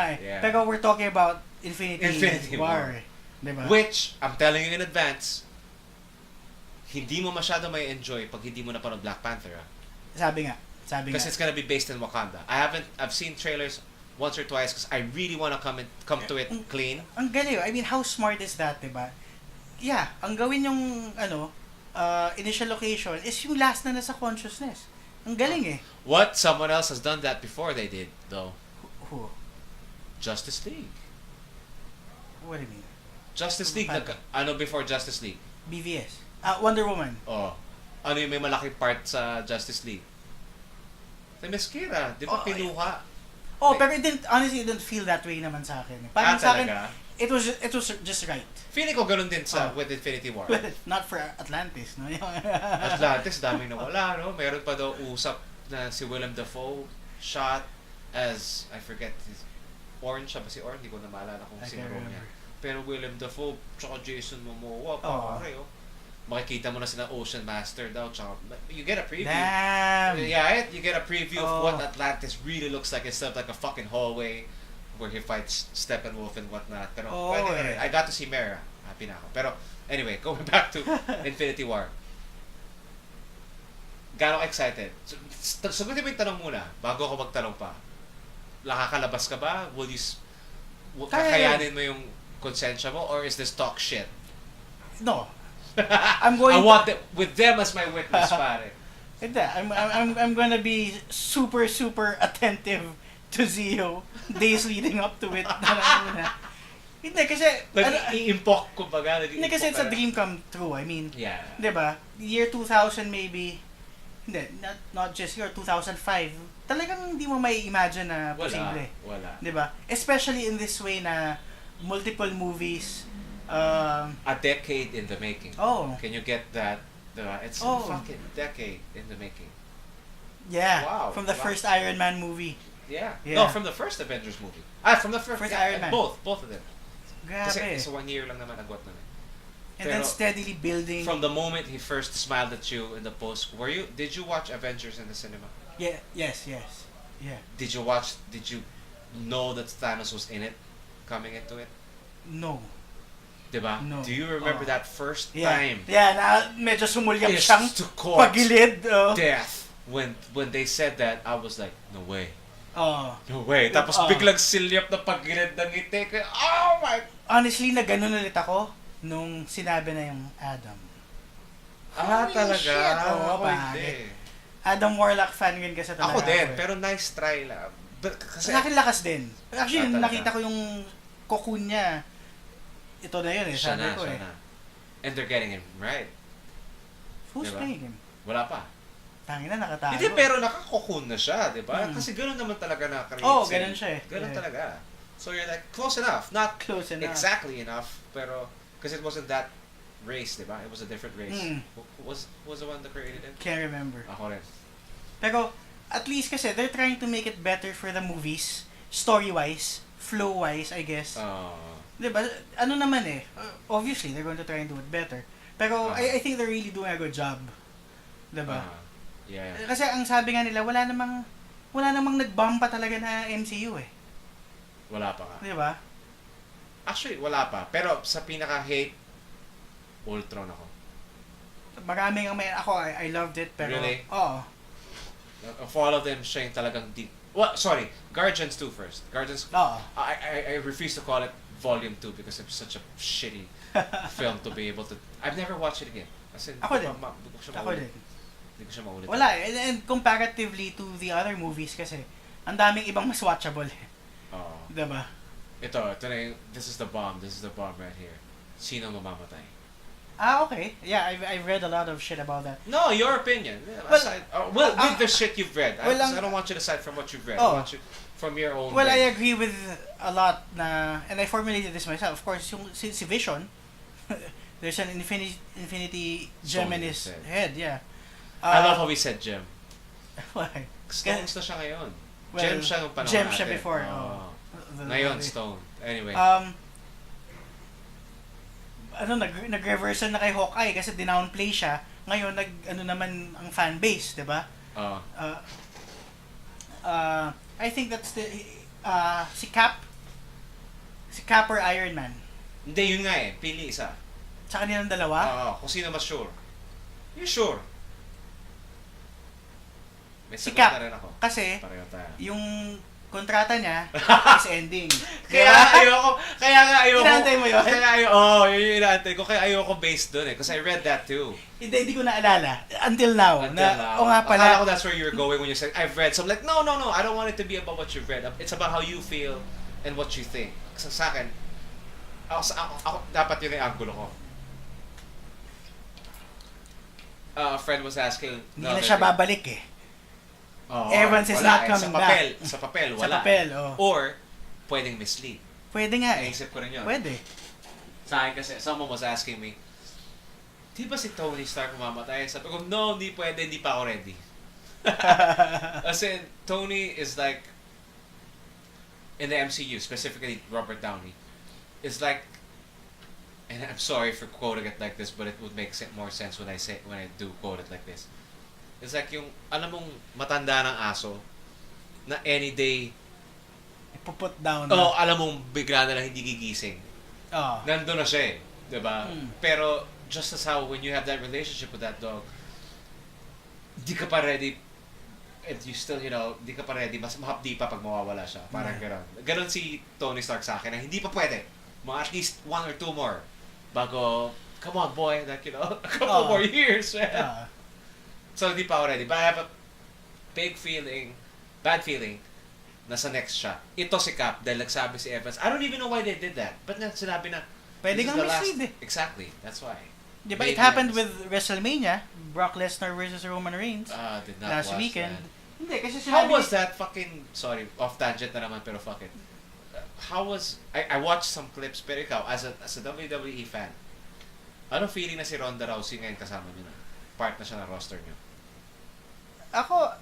eh. Yeah. Pero we're talking about Infinity War. Diba? Which, I'm telling you in advance, hindi mo masyado may enjoy pag hindi mo napanood Black Panther. Sabi nga. Because it's gonna be based in Wakanda. I've seen trailers once or twice because I really wanna come to it clean. Ang galing. I mean, how smart is that, diba? Yeah, ang gawin yung, initial location is yung last na nasa consciousness. Ang galing eh. What? Someone else has done that before they did, though. Who? Justice League. What do you mean? Justice League, before Justice League? BVS. Wonder Woman. Ano yung may malaking part sa Justice League? Si Miss Kira, di ba pinuha? Pero honestly, it didn't feel that way naman sa akin. Parang sa akin, it was just right. Feeling ko ganun din with Infinity War. Not for Atlantis, no? Atlantis, daming nawala, no? Meron pa daw usap na si Willem Dafoe shot as, I forget, Orange siya ba si Orange? Hindi ko na maalala kung sino niya. Pero Willem Dafoe, tsaka Jason Momoa, pare, makikita mo na sila Ocean Master daw, tsaka, you get a preview. Damn! Yeah, you get a preview of what Atlantis really looks like instead of like a fucking hallway where he fights Steppenwolf and whatnot. Pero, I got to see Mera. Happy na ako. Pero, anyway, going back to Infinity War. Gano'ng excited? Sagutin mo yung tanong muna, bago ako magtanong pa. Nakakalabas ka ba? Kakayanin mo yung konsensya mo? Or is this talk shit? No. I want with them as my witness, pare. I'm gonna be super, super attentive to Zio days leading up to it. Hindi kasi i-impok kumbaga. Hindi kasi it's a dream come true. I mean, yeah. 'Di ba? Year 2000 maybe. Hindi, not just year 2005. Talagang hindi mo may imagine na posible. Wala. 'Di ba? Especially in this way na multiple movies a decade in the making. Can you get that? It's a fucking decade in the making. Yeah. Wow. From the first Iron Man movie. Yeah. No, from the first Avengers movie. From the first Iron Man. Both of them. Grabe. Kasi 1 year lang naman agwat na. And then steadily building. From the moment he first smiled at you in the post, did you watch Avengers in the cinema? Yeah. Yes. Yeah. Did you know that Thanos was in it, coming into it? No. Diba? No. Do you remember that first time? Yeah, na medyo sumulyap Is siyang to cause pagilid. death. When they said that, I was like, no way. Oh. No way. Tapos biglang silyap na pagilid ng ngiti. Oh my... Honestly, na ganun ulit ako nung sinabi na yung Adam. Ah, Holy talaga? shit. Oo, Ako pare. hindi. Adam Warlock fan din kasi talaga. Ako din, pero nice try lang. But, kasi, sa akin lakas din. Actually, talaga. nakita ko yung cocoon niya. Ito na yun eh, siya sabi ko siya eh. na. And they're getting him right. Who's Diba? playing him? Wala pa. Tangin na, nakatago. Hindi, pero nakakokun na siya, di ba? Kasi gano'n naman talaga na-create ganun siya eh. Ganun talaga. So you're like, close enough. Not close enough. exactly enough, pero, because it wasn't that race, di ba? It was a different race. Who was the one that created it? Can't remember. Ako rin. Pero, at least kasi, they're trying to make it better for the movies. Story-wise, flow-wise, I guess. Diba? Ano naman eh. Obviously, they're going to try and do it better. Pero, I think they're really doing a good job. Diba? Yeah. Kasi ang sabi nga nila, wala namang nag-bomb pa talaga na MCU eh. Wala pa nga. Diba? Actually, wala pa. Pero sa pinaka-hate, Ultron ako. Maraming ang I loved it, pero... Really? Oo. Of all of them, siya yung talagang deep. Well, sorry, Guardians 2 first. Guardians... Oo. I refuse to call it Volume 2 because it's such a shitty film to be able to... I've never watched it again. As in, Ako din. Ako din. Hindi ko siya maulit. Wala eh. And comparatively to the other movies kasi, ang daming ibang mas watchable eh. Oo. Diba? Ito na yung... This is the bomb right here. Sino mamamatay? Okay. Yeah, I've read a lot of shit about that. No, your opinion. Aside, with the shit you've read. I don't want you to decide from what you've read. I want you from your own. Well, I agree with a lot na, and I formulated this myself. Of course, yung si Vision, there's an infinity gem in his head. Yeah. I love how we said gem. Why? Stones na siya ngayon. Well, Gem siya nung panahon gem natin. siya before. Ngayon, stone. Anyway. Nag-reversal na kay Hawkeye kasi dinownplay siya. Ngayon, naman ang fan base, di ba? I think that's the, si Cap or Iron Man. Hindi, yun nga eh. Pili isa. Sa kanilang dalawa? Kung sino mas sure. You're sure. May Si sagot Cap. na rin ako. Kasi, Pareho tayo. yung kontrata niya is ending. Kaya nga ayoko. Inaantay mo yun? Yun yung inaantay ko. Kaya ayoko based dun eh. Because I read that too. Hindi ko naalala. Until now. O nga pala. Akala ko that's where you were going when you said, I've read. So I'm like, no. I don't want it to be about what you've read. It's about how you feel and what you think. Kasi sa akin, ako dapat yun yung angulo ko. A friend was asking, hindi na siya babalik eh. Evans is not coming back. Sa papel, wala. Sa papel, Or, pwedeng mislead. Pwede nga eh. Naisip ko rin yun. Pwede. Sa akin kasi, someone was asking me, di ba si Tony Stark mamamatay? Sabi ko, no, hindi pwede, hindi pa ako ready. As in, Tony is like, in the MCU, specifically Robert Downey, is like, and I'm sorry for quoting it like this, but it would make more sense when I do quote it like this. It's like yung, alam mong matanda ng aso, na any day, ipuput down. Alam mong bigla na lang hindi gigising. Nandun na siya eh. Diba? Pero, just as how when you have that relationship with that dog, di ka pa ready, and you still, di ka pa ready, mas mahapdi pa pag mawawala siya. Parang gano'n. Gano'n si Tony Stark sa akin, na hindi pa pwede. Mga at least 1 or 2 more. Bago, come on boy, like, a couple more years. So, hindi pa ako ready. But I have a bad feeling, nasa next siya. Ito si Cap, dahil nagsabi si Evans. I don't even know why they did that. But sinabi na, pwede nga mislead eh. Exactly, that's why. Diba, it happened with WrestleMania, Brock Lesnar versus Roman Reigns. Did not last watch weekend. That. Hindi, kasi How was that fucking, sorry, off tangent na naman, pero fuck it. How was, I watched some clips, pero ikaw, as a WWE fan, anong feeling na si Ronda Rousey ngayon kasama niyo na? Part na siya ng roster niyo? Ako,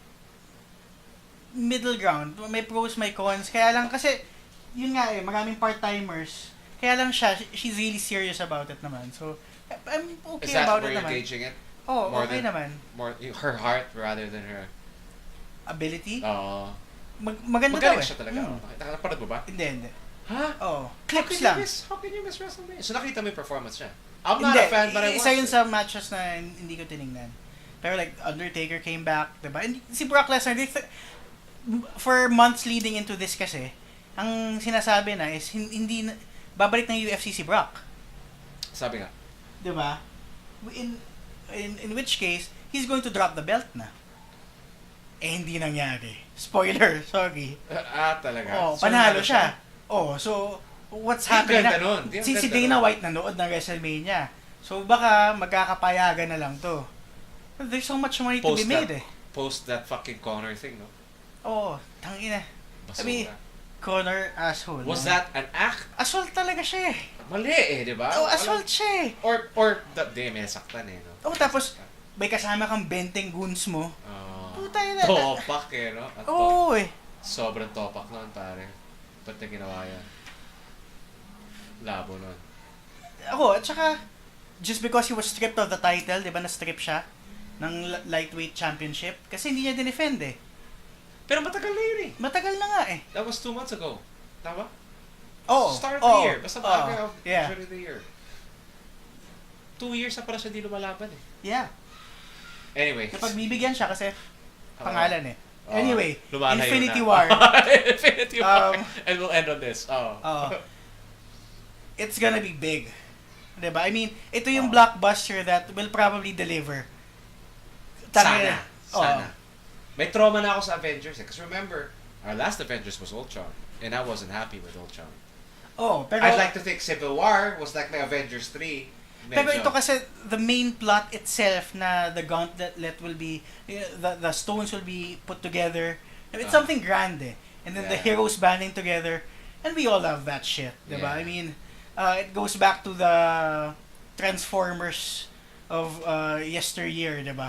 middle ground. May pros, may cons. Kaya lang kasi, yun nga eh, maraming part-timers. Kaya lang she's really serious about it naman. So, I'm okay about it naman. Is that where you're gauging it? Oh, okay naman. More her heart rather than her ability? Oo. Maganda daw Magaling eh. siya talaga. Nakapanood mo ba? Hindi. Ha? Oo. Clips lang. How can you miss WrestleMania? So nakita mo yung performance niya? I'm not a fan, but I watched isa yun it. sa matches na hindi ko tinignan. Pero like, Undertaker came back, diba? And si Brock Lesnar, for months leading into this kasi, ang sinasabi na is, hindi na, babalik ng UFC si Brock. Sabi nga. Diba? In which case, he's going to drop the belt na. Eh, hindi nangyari. Spoiler, sorry. Talaga? Oh, So, panalo siya. Oh, so, what's happening na? Si Dana White nanood ng WrestleMania. So, baka magkakapayagan na lang to. But there's so much money to be made eh. Post that fucking Connor thing, no? Oo, tangina. Sabi, Basura. Connor, asshole. Was that an act? Assault talaga siya eh. Mali eh, di ba? Oh, assault siya eh. Di, may nasaktan eh, no? Oh, tapos, may kasama kang benteng goons mo. Puta yun na. Topak eh, no? Oo eh. Sobrang topak nun, pare. Ba't na ginawa yan? Labo nun. Ako, at saka, just because he was stripped of the title, di ba, na-strip siya ng lightweight championship, kasi hindi niya dinefend eh. Pero matagal na yun eh. Matagal na nga eh. That was 2 months ago. Tama? Oo. Start of the year. Basta baga of yeah. of the year. 2 years na pala siya di lumalaban eh. Yeah. Anyway. Kapag bibigyan siya kasi pangalan eh. Anyway, lumalayo Infinity na. War. Infinity War. And we'll end on this. It's gonna be big. Diba? I mean, ito yung blockbuster that will probably deliver. Sana. May trauma na ako sa Avengers eh. Because remember, our last Avengers was Ultron. And I wasn't happy with Ultron. Pero I'd like to think Civil War was like my Avengers 3. Pero ito kasi, the main plot itself na the gauntlet will be, the stones will be put together. It's something grand eh. And then the heroes banding together. And we all love that shit. Diba? Yeah. I mean, it goes back to the Transformers of yesteryear, diba?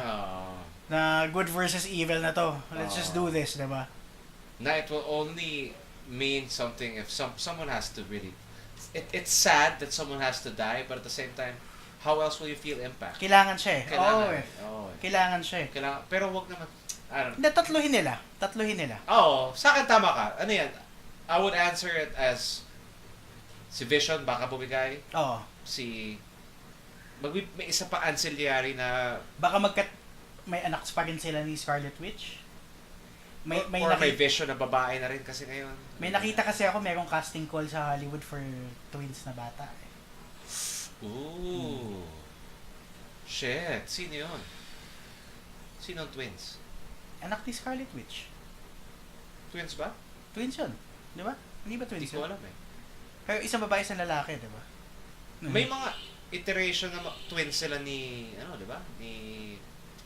Na good versus evil na to. Let's just do this, diba? Na it will only mean something if someone has to really... It's sad that someone has to die, but at the same time, how else will you feel impact? Kailangan siya eh. Kailangan siya eh. Pero wag naman... I don't know. Hindi, tatluhin nila. Sa akin tama ka. Ano yan? I would answer it as si Vision, baka bumigay. May isa pa ancillary na... Baka may anak pa rin sila ni Scarlet Witch. May Vision na babae na rin kasi ngayon. May nakita kasi ako, merong casting call sa Hollywood for twins na bata. Ooh. Shit. Sino yun? Sino ang twins? Anak ni Scarlet Witch. Twins ba? Twins yun. Di ba? Hindi ba twins Hindi ko alam eh. Pero isang babae, isang lalaki, di ba? May mga iteration na twins sila ni, di ba? Ni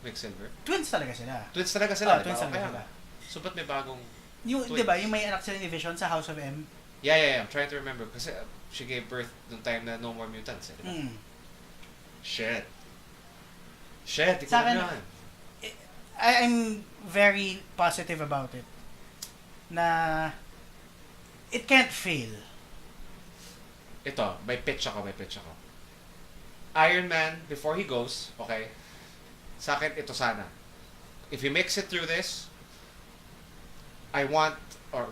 Quicksilver. Twins talaga sila. Twins talaga sila, twins talaga sila. So, ba't may bagong di ba? Yung may anak sila ni Vision sa House of M. Yeah. I'm trying to remember. Kasi she gave birth nung time na No More Mutants. Di ba? Shit. Di ko alam yan. I'm very positive about it. Na it can't fail. Ito, may pitch ako. Iron Man, before he goes, okay, sa akin, ito sana. If he makes it through this, I want, or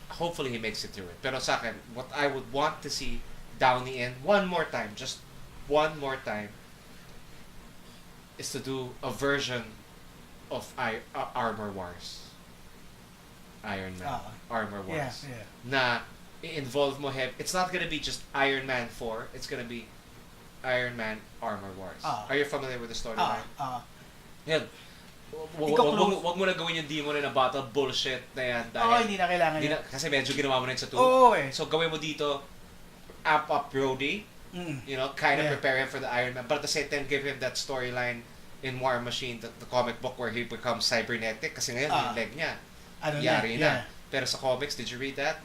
hopefully he makes it through it. Pero sa akin, what I would want to see Downey in, one more time, is to do a version of Armor Wars. Iron Man. Armor Wars. Yeah. Na i-involve mo him. It's not gonna be just Iron Man 4. It's gonna be Iron Man Armor Wars. Are you familiar with the storyline? Yan. Wag mo na gawin yung demon na battle bullshit na yan. Hindi na kailangan yan. Kasi medyo ginawa mo na yun sa 2. So gawin mo dito, amp up Brody. Kind of prepare him for the Iron Man. But at the same time, give him that storyline in War Machine, the comic book where he becomes cybernetic. Kasi ngayon, yung leg niya. Yari na. Pero sa comics, did you read that?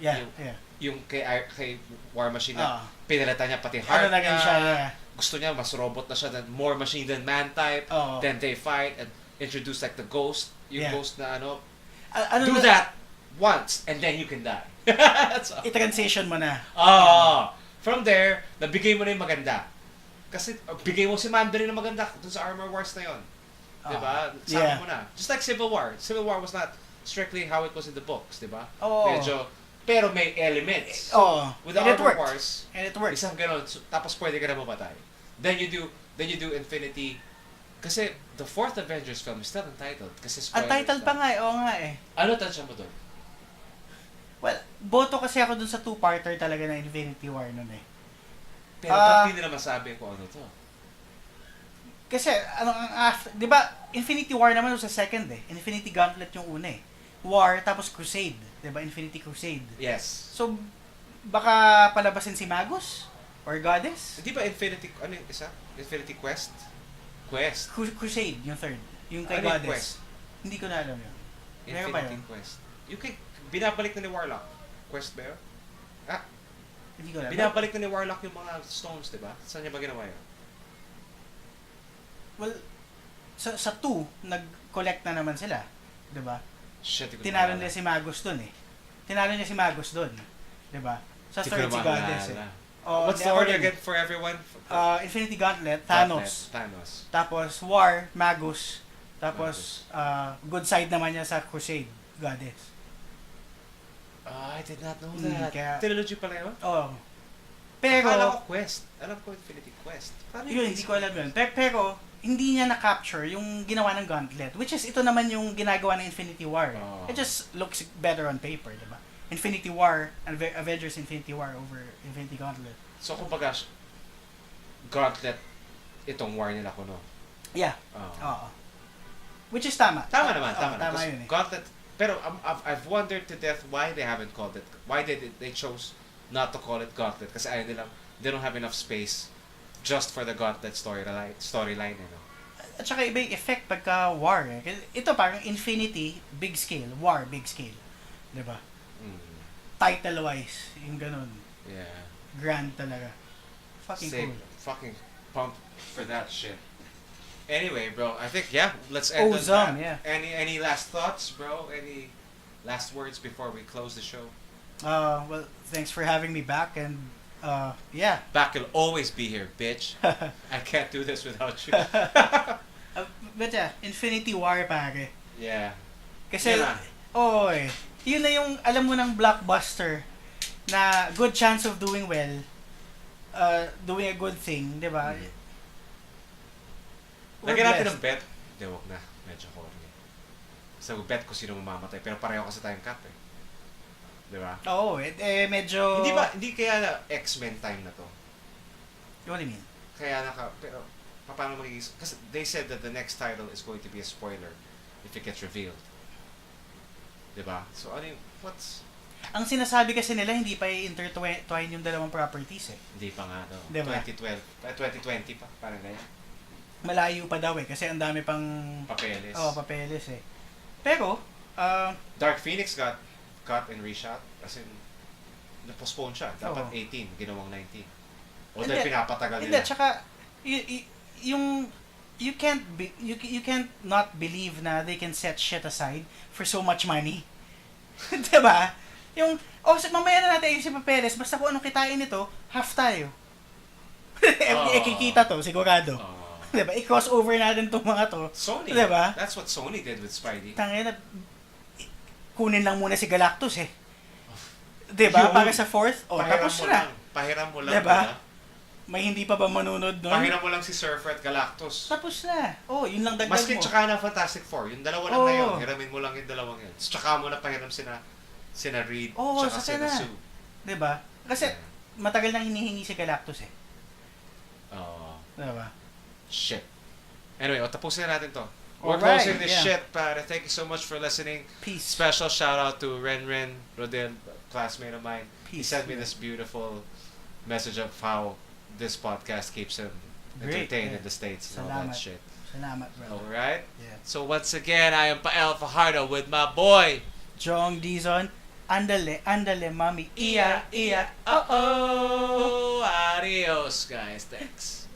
Yung kay War Machine na pinalatan niya pati heart niya. Gusto niya, mas robot na siya than more machine than man type. Then they fight and introduce like the ghost. Yung ghost na do that once and then you can die. I-transition mo na. From there, nabigay mo na yung maganda. Kasi bigay mo si Mandarin na maganda dun sa Armor Wars na yon. Diba? Sabi mo na. Just like Civil War. Civil War was not strictly how it was in the books, di ba? Oo. Medyo, pero may elements. Oo. With the And it Armor worked. Wars, And it works. isang ganon, tapos pwede ka na mamatay. Then you do Infinity. Kasi the fourth Avengers film is still untitled. Kasi spoilers Untitled pa nga eh. Oo nga eh. Ano tansya mo doon? Well, boto kasi ako dun sa two-parter talaga na Infinity War nun eh. Pero ba't hindi nila masabi kung ano to? Kasi, di ba, Infinity War naman sa second eh. Infinity Gauntlet yung una eh. War, tapos Crusade. Di ba, Infinity Crusade. Yes. So, baka palabasin si Magus? Or Goddess? Hindi ba Infinity, ano yung isa? Infinity Quest? Crusade, yung third. Yung kay Ano yung Goddess. Quest? Hindi ko na alam yun. Meron ba Infinity yun? Quest. Yung kay, binabalik na ni Warlock. Quest ba yun? Hindi ko alam. Binabalik na ni Warlock yung mga stones, di ba? Saan niya ba ginawa yun? Well, sa 2, nag-collect na naman sila. Di ba? Shit, di ko Tinalo na niya si Magus dun eh. Tinalo niya si Magus dun. Di ba? Sa Di ko third si na Goddess eh. maalala. Oh, What's the order again for everyone? Infinity Gauntlet, Thanos. Thanos. Tapos War, Magus. Tapos good side naman niya sa Crusade, Goddess. I did not know that. Kaya, Trilogy pala yun? oh. Pero, Akala ko Quest. Alam ko Infinity Quest. Paano yun, hindi ko alam yun. Pero, hindi niya na-capture yung ginawa ng Gauntlet. Which is, ito naman yung ginagawa ng Infinity War. Oh. It just looks better on paper, diba? Infinity War, Avengers Infinity War over Infinity Gauntlet. So, kumbaga, Gauntlet, itong war nila ko, no? Yeah. Oh. Oo. Which is tama. Tama naman. Tama yun eh. Gauntlet, pero I've wondered to death why they haven't called it, why they chose not to call it Gauntlet. Kasi ayaw nilang, they don't have enough space just for the Gauntlet storyline, you know? At saka iba yung effect pagka war eh. Kasi ito parang Infinity, big scale. War, big scale. Diba? Title-wise, yung ganun. Yeah. Grand talaga. Fucking cool. Fucking pumped for that shit. Anyway, bro, I think, yeah, let's end on that. Yeah. Any last thoughts, bro? Any last words before we close the show? Well, thanks for having me back and yeah. Back will always be here, bitch. I can't do this without you. But yeah, Infinity War pare. Yeah. Kasi, Yeah. yun na yung, alam mo ng blockbuster na good chance of doing well, doing a good thing, di ba? Lagyan natin ng bet. Hindi, wag na. Medyo corny. So, bet ko sino mamamatay. Pero pareho kasi tayong cut eh. Di ba? Oo, medyo... Hindi kaya na X-Men time na to. What do you mean? Kaya pero paano magiging... Kasi they said that the next title is going to be a spoiler if it gets revealed. Diba? So, ano yung... Ang sinasabi kasi nila, hindi pa i-intertwine yung dalawang properties eh. Hindi pa nga daw. Diba? 2020 pa. Parang ganyan. Malayo pa daw eh, kasi ang dami pang... Papeles. Papeles eh. Pero, Dark Phoenix got cut and reshot. Kasi, na-postpone siya. Dapat 18, ginawang 19. O dahil pinapatagal nila. Hindi, tsaka, you can't not believe na they can set shit aside for so much money. Diba? Mamaya na natin ayusin papeles, basta kung anong kitain nito, half tayo. Kikita to, sigurado. Diba? I-crossover natin itong mga to. Sony. Diba? That's what Sony did with Spidey. Tangina, kunin lang muna si Galactus eh. Diba? Para sa fourth, tapos na. Pahiram mo lang. Diba? May hindi pa ba manunod nun? Pahiram mo lang si Surfer at Galactus. Tapos na. Yun lang dagdag Maski mo. tsaka na Fantastic Four, yung dalawa lang na yun, hiramin mo lang yung dalawang yun. Tsaka mo na pahiram sina Reed, tsaka sina Sue. Diba? Kasi matagal nang hinihingi si Galactus eh. Diba? Shit. Anyway, tapusin na natin to. We're Alright, closing this shit, but thank you so much for listening. Peace. Special shout out to Ren Rodel, classmate of mine. Peace. He sent me this beautiful message of how this podcast keeps him entertained in the States and all that shit. Salamat, brother. Alright? Yeah. So once again, I am Pael Fajardo with my boy, Jong Dizon. Andale, mami. Iya. Oh, adios, guys. Thanks.